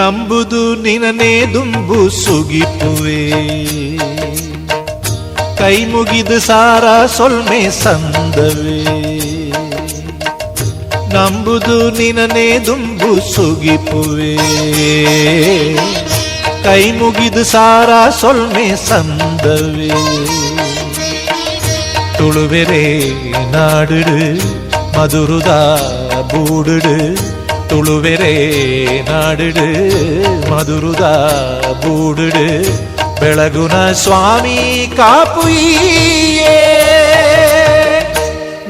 ನಂಬುದು ನಿನನೇ ದುಂಬು ಸುಗಿಪುವೆ ಕೈ ಮುಗಿದು ಸಾರ ಸೊಲ್ಮೆ ಸಂದವೇ ನಂಬುದು ನಿನನೇ ದುಂಬು ಸುಗಿಪುವೆ ಕೈ ಮುಗಿದು ಸಾರ ಸೊಲ್ಮೆ ಸಂದವೇ ತುಳುವೆರೆ ನಾಡುಡು ಮಧುರುದ ಬೂಡುಡು ತುಳುವೆರೆ ನಾಡುಡು ಮಧುರುದ ಬೂಡುಡು ಬೆಳಗುನ ಸ್ವಾಮಿ ಕಾಪುಯೇ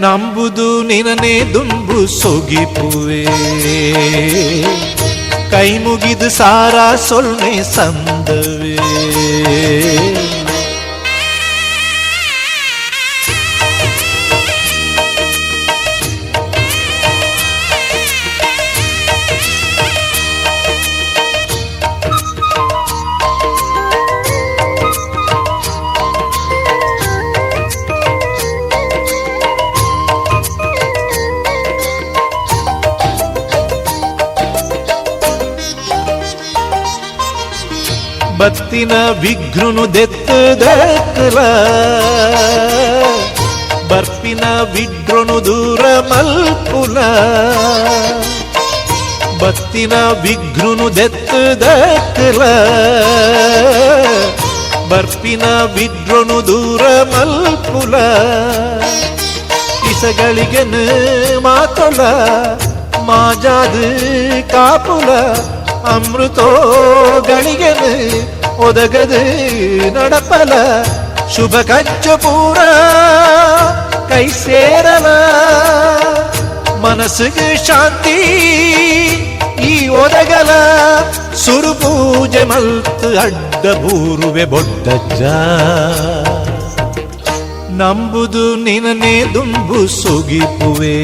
ನಂಬುದು ನಿನನೇ ದುಂಬು ಸೊಗಿಪುವೆ ಕೈ ಮುಗಿದು ಸಾರ ಸೊಲ್ಮೆ ಸಂದವೇ ಬತ್ತಿನ ವಿಘ್ನುನು ದೆತ್ತದಕ್ಕಲ ಬರ್ಪಿನ ವಿಘ್ನುನು ದೂರ ಮಲ್ಪುಲ ಬತ್ತಿನ ವಿಘ್ನುನು ದೆತ್ತದಕ್ಕಲ ಬರ್ಪಿನ ವಿಘ್ನುನು ದೂರ ಮಲ್ಪುಲ ಇಸಗಳಿಗೆನು ಮಾತೊಲ ಮಾಜಾದು ಕಾಪುಲ ಅಮೃತೋ ಗಳಿಗೆನು ಒದಗದು ನಡಪಲ ಶುಭ ಕಚ್ಚ ಪೂರ ಕೈ ಸೇರಲ ಮನಸ್ಸಿಗೆ ಶಾಂತಿ ಈ ಒದಗಲ ಸುರು ಪೂಜೆ ಮಲ್ತು ಅಡ್ಡ ಬೂರುವೆ ಬೊಡ್ಡಜ್ಜ ನಂಬುದು ನಿನನೇ ದುಂಬು ಸುಗಿಪುವೆ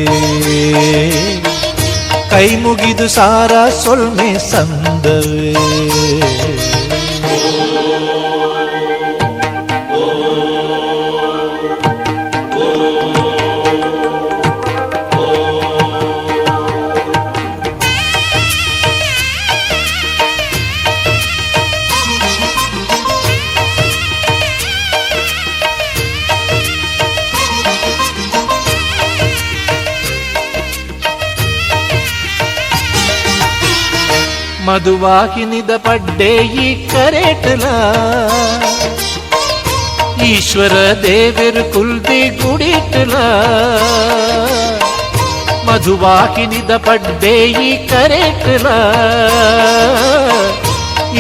ಕೈ ಮುಗಿದು ಸಾರ ಸೊಲ್ಮೆ ಸಂದವೇ ಮಧುವಾಹಿನಿದ ಪಡ್ಡೆ ಈ ಕರೆಟಲ ಈಶ್ವರ ದೇವರು ಕುಲ್ದಿ ಗುಡಿಟಲ ಮಧುವಾಹಿನಿದ ಪಡ್ಡೆ ಈ ಕರೆಟಲ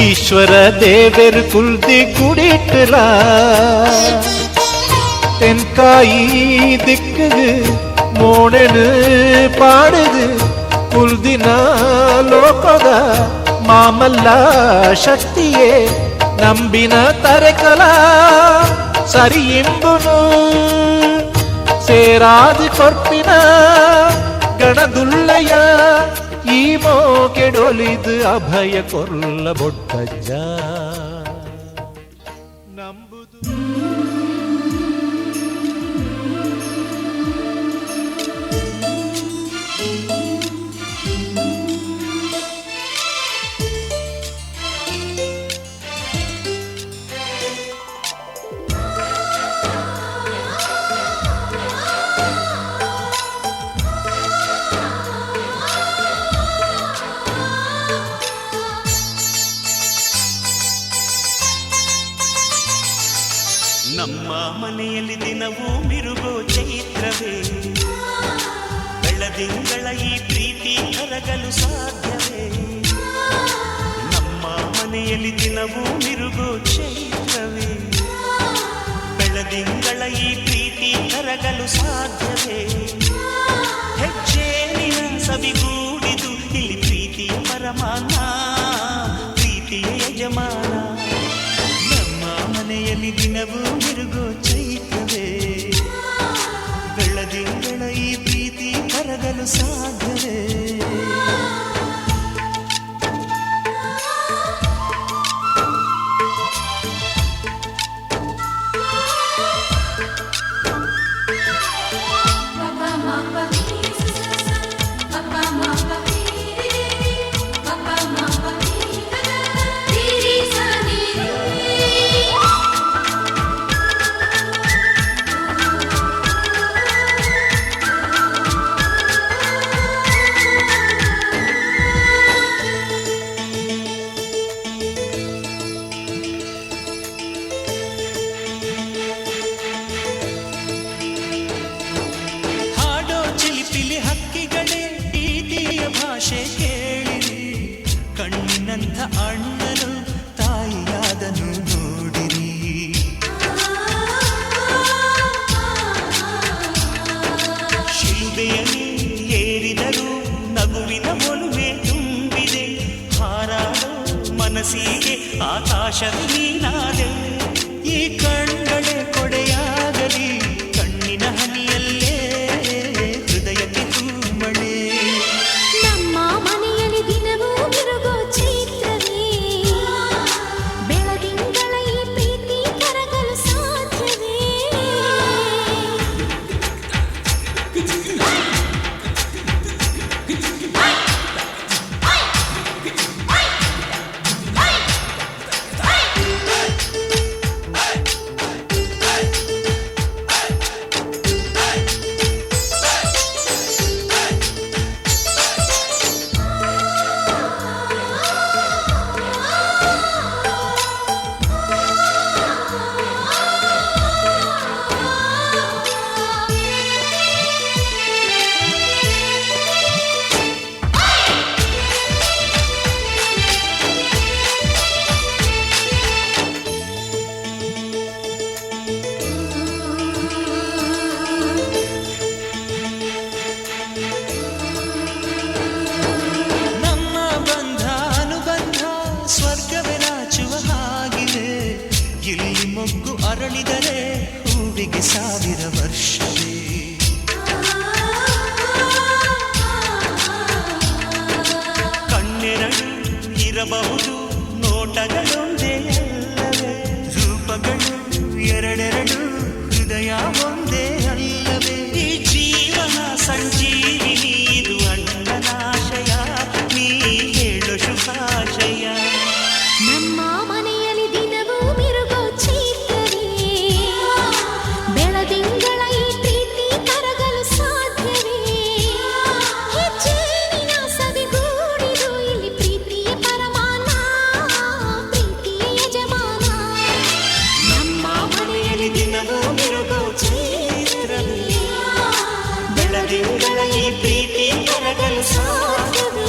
ಈಶ್ವರ ದೇವರು ಕುಲ್ದಿ ಗುಡಿಟಲ ತೆನ್ಕಾಯಿ ದಿಕ್ಕದು ಮೋಣನು ಪಾಡುದು ಕುಲ್ದಿನ ಲೋಕದ ಮಾಮಲ್ಲ ಶಕ್ತಿಯೇ ನಂಬಿನ ತರೆಕಲ ಸರಿ ಎಂಬುನು ಸೇರಾದು ಕೊರ್ಪಿನ ಗಣದುಲ್ಲಯ ಈ ಮೋಕೆಡೊಲಿದು ಅಭಯ ಕೊರ್ಲ ಬೊಡ್ಡಜ್ಜ ನಂಬುದು ನಮ್ಮ ಮನೆಯಲ್ಲಿ ದಿನವೂ ಮಿರುಗೋ ಚೈತ್ರವೇ ಬೆಳದಿಂಗಳ ಈ ಪ್ರೀತಿ ಕರಗಲು ಸಾಧ್ಯವೇ ನಮ್ಮ ಮನೆಯಲ್ಲಿ ದಿನವೂ ಮಿರುಗೋ ಚೈತ್ರವೇ ಬೆಳದಿಂಗಳ ಈ ಪ್ರೀತಿ ಕರಗಲು ಸಾಧ್ಯವೇ ಹೆಜ್ಜೆಯ ಸವಿಗೂಡಿದು ಇಲ್ಲಿ ಪ್ರೀತಿಯ ಪರಮಾನ ಪ್ರೀತಿಯ ಯಜಮಾನ ಮನೆಯಲ್ಲಿ ದಿನವೂ ಮಿರುಗೋ ಚೈತ್ರವೇ ಬೆಳದಿಂಗಳ ಈ ಪ್ರೀತಿ ಕರಗಲು ಸಾಧ್ಯವೇ ಸಾಕ್ಷಿ ಕೇಳಿರಿ, ಕಣ್ಣಿನಂಥ ಅಣ್ಣನು ತಾಯಿಯಾದನು ನೋಡಿರಿ. ಶಿಲುಬೆಯಲ್ಲಿ ಏರಿದರು ನಗುವಿನ ಒಲುವೆ ತುಂಬಿದೆ, ಹಾರಾಡೋ ಮನಸ್ಸಿಗೆ ಆಕಾಶವೇ ನೀನಾದೆ. ಈ ಕಣ್ಗಳೇ ಕೊಡೆಯಾಗಲಿ, ಕಣ್ಣಿನ ಹನಿಯಲ್ಲೇ ಹೃದಯಕ್ಕೆ ತೂಮಳೆ. ನಮ್ಮ ಮನೆಯಲ್ಲಿ ದಿನವೂ ಮಿರುಗೋ ಚೈತ್ರವೇ, ಬೆಳದಿಂಗಳ ಈ ಪ್ರೀತಿ ಕರಗಲು ಸಾಧ್ಯವೇ? ಇಲ್ಲಿ ಮೊಗ್ಗು ಅರಳಿದರೆ ಹೂವಿಗೆ 1000 ವರ್ಷವೇ. ಕಣ್ಣೆರಡು ಇರಬಹುದು, ನೋಟಗಳೊಂದೇ ಅಲ್ಲವೇ? ರೂಪಗಳು ಎರಡೆರಡು, ಹೃದಯ ಒಂದೇ ಅಲ್ಲವೇ? ಈ ಜೀವನ ಸಂಜೀವಿನಿ, ಇದು ಅಣ್ಣನಾಶಯ, ನೀ ಹೇಳು ಶುಭಾಶಯ. ನಮ್ಮ ಮನೆಯಲ್ಲಿ ದಿನವೂ ಮಿರುಗೋ ಚೈತ್ರವೇ, ಬೆಳದಿಂಗಳ ಈ ಪ್ರೀತಿ ಕರಗಲು ಸಾಧ್ಯವೇ? ಹೆಚ್ಚೇನಿನ ಸವಿಗೂಡಿದು ಇಲ್ಲಿ ಪ್ರೀತಿಯ ಪರಮಾನ, ಪ್ರೀತಿಯ ಯಜಮಾನ. ನಮ್ಮ ಮನೆಯಲ್ಲಿ ದಿನವೂ ಮಿರುಗೋ ಚೈತ್ರವೇ, ಬೆಳದಿಂಗಳ ಈ ಪ್ರೀತಿ ಕರಗಲು ಸಾಧ್ಯವೇ?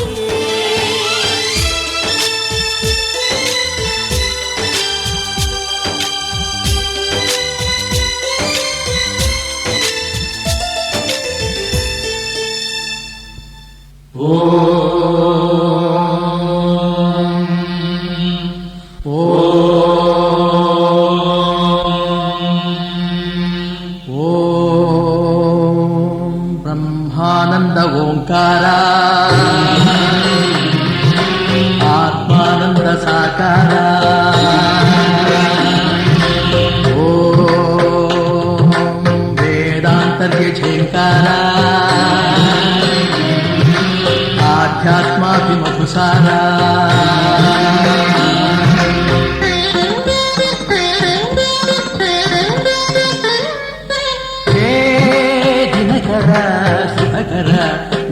ಬ್ರಹ್ಮಾನಂದ ಓಂಕಾರ, ಆತ್ಮಾನಂದ ಸಾಕಾರ. ಓಂ ವೇದಾಂತರ್ಯ ಝೇಂಕಾರ, ಆಧ್ಯಾತ್ಮಾಭಿಮಧುಸಾರ. ದಿನಕರ ಸುಖಕರ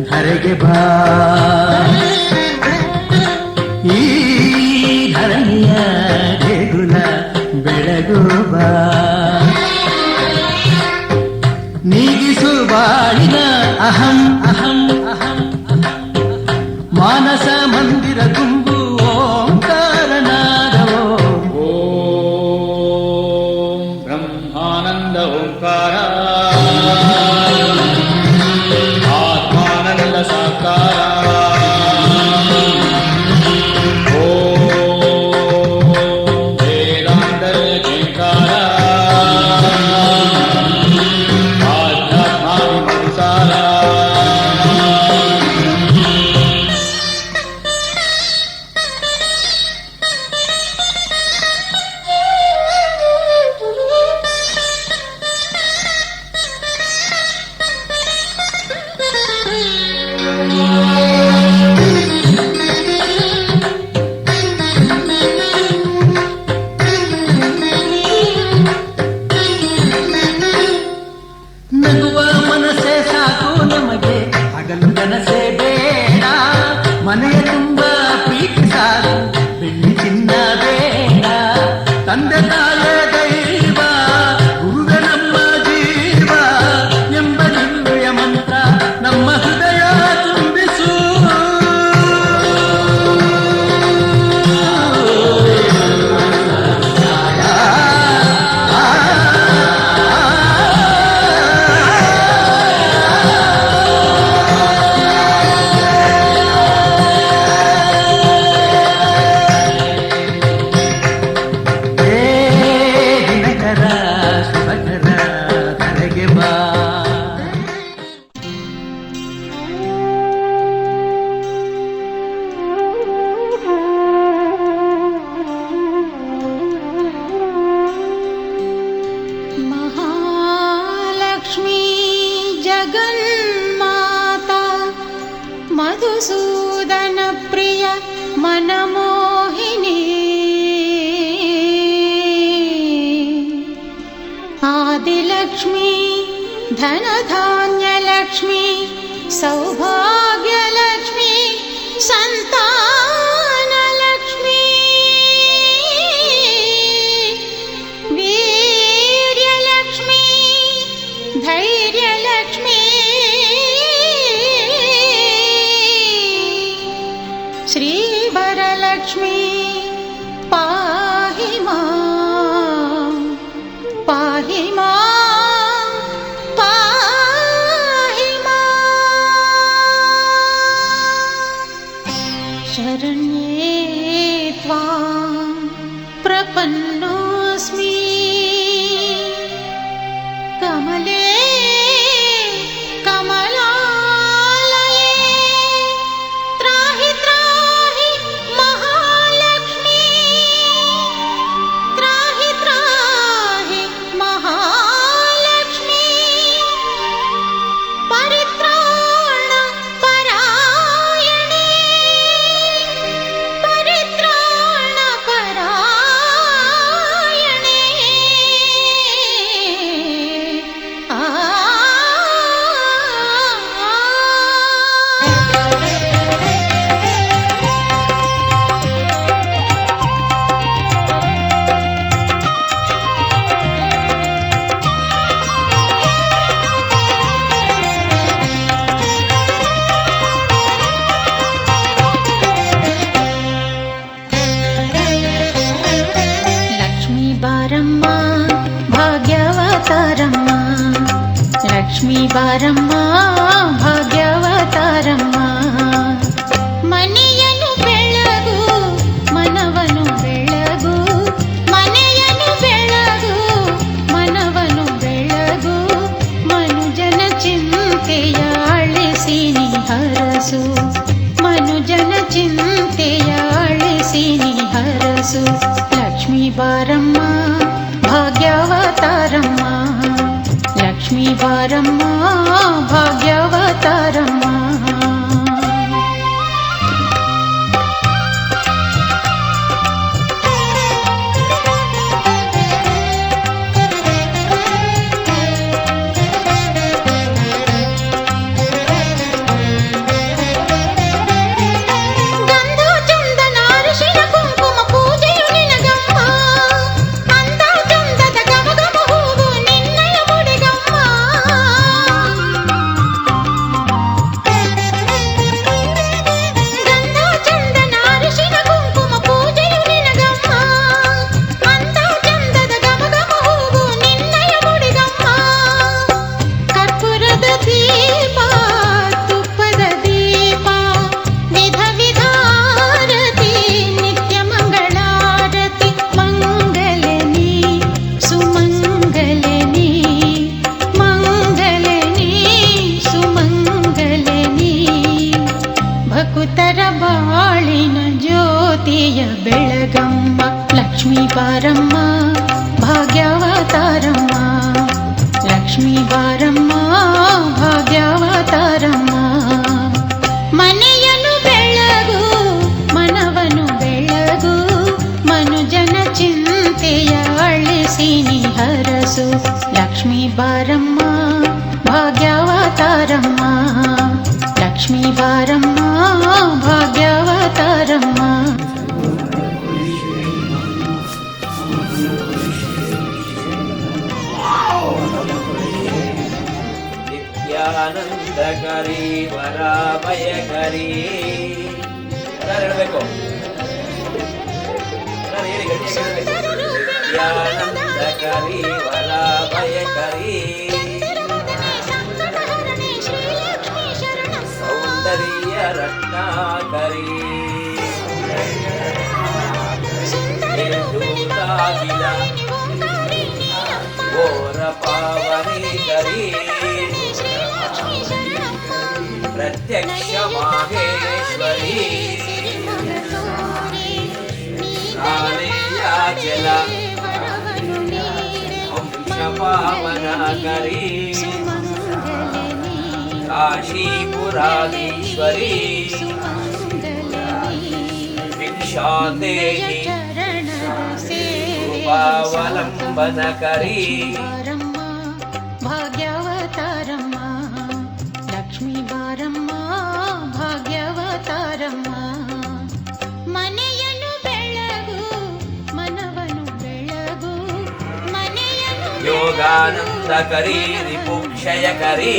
ಧರೆಗೆ ಬಾ, ಈ ಧರಣಿಯ ದೇಗುಲ ಬೆಳಗು ಬಾ. ನೀಗಿಸು ಬಾಳಿನ ಅಹಂ ಅಹಂ ಅಹಂ, ಮಾನಸ ಮಂದಿರ ತುಂಬು ಓಂಕಾರನಾದವೋ. ಓಂ ಬ್ರಹ್ಮಾನಂದ ಓಂಕಾರ, ಆತ್ಮಾನಂದ ಸಾಕಾರ. ಓಂ ವೇದಾಂತ लक्ष्मी धनधान्यलक्ष्मी सौभाग्यलक्ष्मी सन्तानलक्ष्मी वीर्यलक्ष्मी धैर्यलक्ष्मी श्रीवरलक्ष्मी पाहि मां पाहि मां पाहि मां शरण्ये त्वां प्रपन्नोऽस्मि कमले कमलालये त्राहि त्राहि महालक्ष्मी त्राहि त्राहि महालक्ष्मी परित्राण परायणे परित्राण परायणे लक्ष्मी बारम्म भाग्यवतारम्म लक्ष्मी बारम्म भाग्यवतारम्म मನೆಯನ್ನು ಬೆಳಗು ಮನವನ್ನು ಬೆಳಗು ಮನೆಯನ್ನು ಬೆಳಗು ಮನವನ್ನು ಬೆಳಗು ಮನುಜನ ಚಿಂತೆಯ ಅಳಿಸಿ ನೀ ಹರಸು ಮನುಜನ ಚಿಂತೆಯ ಅಳಿಸಿ ನೀ ಹರಸು लक्ष्मी बारम्म भाग्यवतारम्म लक्ष्मी बारम्म भाग्यवतारम्म ಗಂಧ ಚಂದನ ಅರಿಶಿಣ ಕುಂಕುಮ ಪೂಜೆಯು ನಿನಗಮ್ಮ ಅಂದ ಚಂದದ ಗಮಗಮ ಹೂವು ನಿನ್ನಯ ಮುಡಿಗಮ್ಮ ಗಂಧ ಚಂದನ ಅರಿಶಿಣ ಕುಂಕುಮ ಪೂಜೆಯು ನಿನಗಮ್ಮ ಅಂದ ಚಂದದ ಗಮಗಮ ಹೂವು ನಿನ್ನಯ ಮುಡಿಗಮ್ಮ ಕರ್ಪೂರದ ದೀಪ ತುಪ್ಪದ ದೀಪ ವಿಧ ವಿಧಾರತಿ ನಿತ್ಯ ಮಂಗಳಾರತಿ ಮಂಗಲನಿ ಸುಮಂಗಲನಿ ಮಂಗಲನಿ ಸುಮಂಗಲನಿ ಭಕುತರ ಬಾಳಿನ ಜ್ಯೋತಿಯ ಬೆಳಗಮ್ಮ ಲಕ್ಷ್ಮೀ ಬಾರಮ್ಮ ಭಾಗ್ಯವತಾರಮ್ಮ ಲಕ್ಷ್ಮೀ ಬಾರಮ್ಮ ಭಾಗ್ಯವತಾರಮ್ಮ ಮನೆಯನ್ನು ಬೆಳಗು ಮನವನ್ನು ಬೆಳಗು ಮನುಜನ ಚಿಂತೆಯ ಅಳಿಸಿ ನೀ ಹರಸು ಲಕ್ಷ್ಮೀ ಬಾರಮ್ಮ ಭಾಗ್ಯವತಾರಮ್ಮ ಲಕ್ಷ್ಮೀ ಬಾರಮ್ಮ ಭಾಗ್ಯವತಾರಮ್ಮ ನಿತ್ಯಾನಂದಕರಿ ವರಾಭಯಕರಿ ಹೇಳಬೇಕು ನಿತ್ಯಾನಂದಕರಿ ವರಾಭಯಕರಿ ಸೌಂದರ್ಯ ರತ್ನಾಕರಿ ನಿರ್ಧೂತಾಗಿಲ ಘೋರ ಪಾವನೇಕರಿ प्रत्यक्ष माहेश्वरी कालेयाचल वंश पावनकरी काशीपुराधीश्वरी भिक्षादेहि कृपावलम्बनकरी ಭಾಗ್ಯವತಾರಮ್ಮ ಲಕ್ಷ್ಮೀ ಬಾರಮ್ಮ ಭಾಗ್ಯವತಾರಮ್ಮ ಮನೆಯನ್ನು ಬೆಳಗು ಮನವನ್ನು ಬೆಳಗು ಮನೆಯನ್ನು ಯೋಗಾನಂದಕರಿ ರಿಪುಕ್ಷಯಕರಿ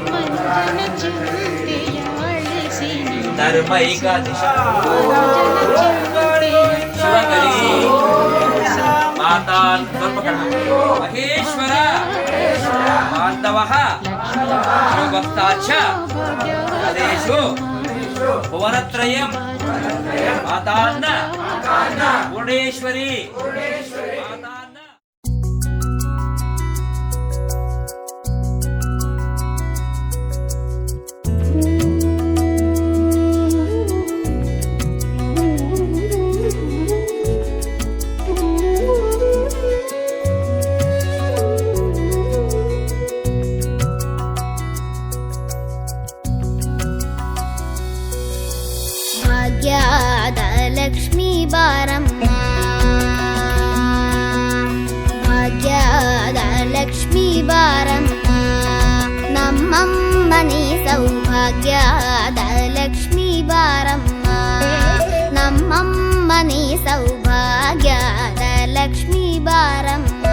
ಮನುಜನ ಚಿಂತೆಯ ಅಳಿಸಿ ನರ್ಮೈಕ ದಿಶಾ ಶಿವಕರಿ ಮಾತಾ ಮಹೇಶ್ವರ ಬಾಂಧವಃ ಶಿವಭಕ್ತಾಚ ಆದೇಶು ಭುವನತ್ರಯಂ ಮಾತಾನ್ನ ಪೂರ್ಣೇಶ್ವರಿ ಮಾತಾನ್ನ ಭಾಗ್ಯದ ಲಕ್ಷ್ಮೀ ಬಾರಮ್ಮ ಭಾಗ್ಯದ ಲಕ್ಷ್ಮೀ ಬಾರಮ್ಮ ನಮ್ಮಮ್ಮನಿ ಸೌಭಾಗ್ಯದ ಲಕ್ಷ್ಮೀ ಬಾರಮ್ಮ ನಮ್ಮಮ್ಮನಿ ಸೌಭಾಗ್ಯದ ಲಕ್ಷ್ಮೀ ಬಾರಮ್ಮ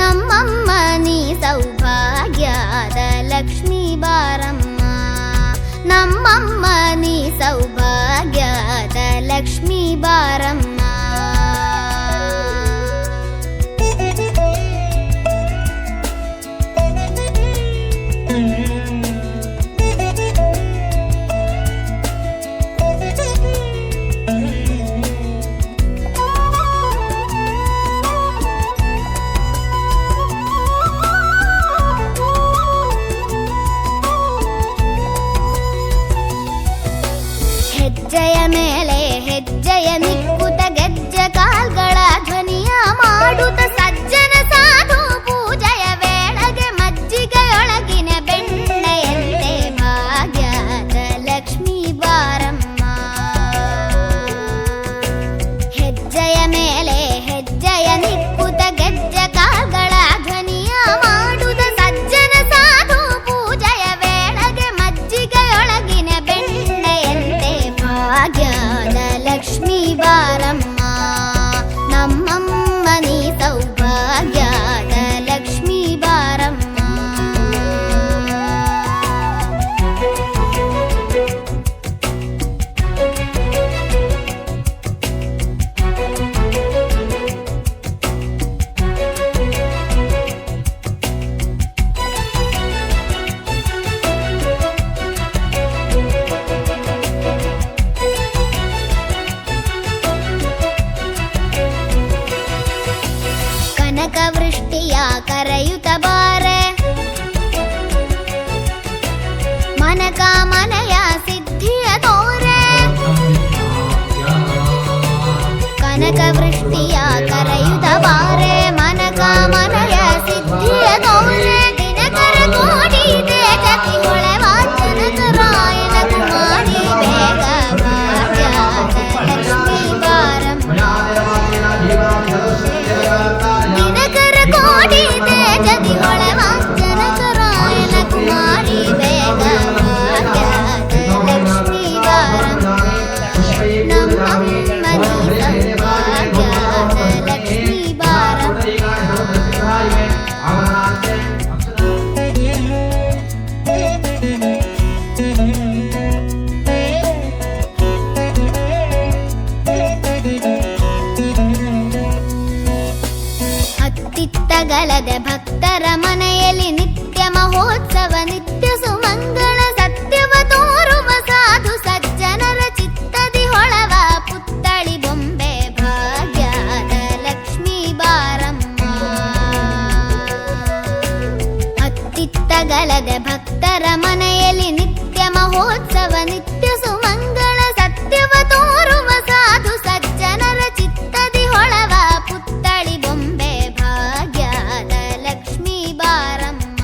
ನಮ್ಮಮ್ಮನಿ ಸೌಭಾಗ್ಯದ ಲಕ್ಷ್ಮೀ ಬಾರಮ್ಮ ನಮ್ಮಮ್ಮ ನೀ ಸೌಭಾಗ್ಯದ ಲಕ್ಷ್ಮೀ ಬಾರಮ್ಮ ಹೆಜ್ಜೆಯ ಮೇಲೆ ಹೆಜ್ಜೆಯ ನಿಕ್ಕುತ ಗೆಜ್ಜೆ ಕಾಲ್ಗಳ ಧ್ವನಿಯ ಮಾಡುತ್ತ ಸಜ್ಜನ ಸಾಧು ಪೂಜೆಯ ವೇಳೆಗೆ ಮಜ್ಜಿಗೆಯೊಳಗಿನ ಬೆಣ್ಣೆಯಂತೆ ಭಾಗ್ಯದ ಲಕ್ಷ್ಮೀ ಬಾರಮ್ಮ ಹೆಜ್ಜೆಯ ಮೇಲೆ ಹೆಜ್ಜೆಯ ನಿಕ್ಕುತ ಗೆಜ್ಜೆ ಕಾಲ್ಗಳ ಧ್ವನಿಯ ಮಾಡುತ್ತ ಸಜ್ಜನ ಸಾಧು ಪೂಜೆಯ ವೇಳೆಗೆ ಮಜ್ಜಿಗೆಯೊಳಗಿನ ಬೆಣ್ಣೆಯಂತೆ ಭಾಗ್ಯದ ಲಕ್ಷ್ಮೀ ಬಾರಮ್ಮ ನಮ್ಮಮ್ಮ ನೀ ಸೌಭಾಗ್ಯದ ಲಕ್ಷ್ಮೀ ಬಾರಮ್ಮ ಕನಕವೃಷ್ಟಿಯ ಕರೆಯುತ್ತ ಬಾರೆ ಮನಕಾಮನೆಯ ಸಿದ್ಧಿಯ ತೋರೆ ಕನಕವೃಷ್ಟಿಯ ಕರೆಯುತ್ತ ಬಾರೆ ಮನಕಾಮನೆಯ ಸಿದ್ಧಿಯ ತೋರೆ ದಿನಕರ ಕೋಟಿ ತೇಜತಿ ಹೊಳೆವ ಜನಕರಾಯನ ಕುಮಾರಿ ಬೇಗ ಭಾಗ್ಯದ ಲಕ್ಷ್ಮೀ ಬಾರಮ್ಮ ದಿನಕರ ಕೋಟಿ ತೇಜತಿ ಹೊಳೆವ ಜನಕರಾಯನ ಕುಮಾರಿ ಬೇಗ ಭಾಗ್ಯದ ಲಕ್ಷ್ಮೀ ಬಾರಮ್ಮ ನಮ್ಮಮ್ಮ ನೀ ಸೌಭಾಗ್ಯದ ಲಕ್ಷ್ಮೀ ಬಾರಮ್ಮ ಅತ್ತಿತ್ತಗಲದೆ ಭಕ್ತರ ಮನೆಯಲ್ಲಿ ನಿತ್ಯ ಮಹೋತ್ಸವ ನಿತ್ಯ ಸುಮಂಗಳ ಸತ್ಯವ ತೋರುವ ಸಾಧು ಸಜ್ಜನರ ಚಿತ್ತದಿ ಹೊಳವ ಪುತ್ತಳಿ ಬೊಂಬೆ ಭಾಗ್ಯದ ಲಕ್ಷ್ಮೀ ಬಾರಮ್ಮ ಅತ್ತಿತ್ತಗಲದೆ ಭಕ್ತರ ಮನೆಯಲ್ಲಿ ನಿತ್ಯ ಮಹೋತ್ಸವ ನಿತ್ಯ ಸುಮಂಗಳ ಸತ್ಯವ ತೋರುವ ಸಾಧು ಸಜ್ಜನರ ಚಿತ್ತದಿ ಹೊಳವ ಪುತ್ತಳಿ ಬೊಂಬೆ ಭಾಗ್ಯದ ಲಕ್ಷ್ಮೀ ಬಾರಮ್ಮ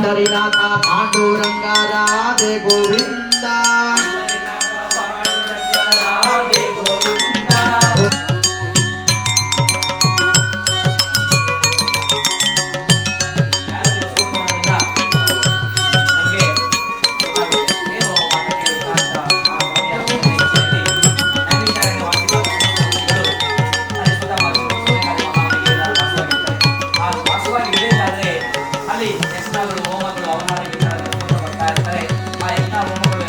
पंढरीनाथ पांडुरंग राधे गोविंद ಅಲ್ಲಿ ಯಜ್ಞಗಳು ಹೋಮಗಳು ಅವಮಾನಗಳು ಬರ್ತಾ ಇರ್ತಾರೆ. ಆ ಯಜ್ಞ ಹೋಮಗಳು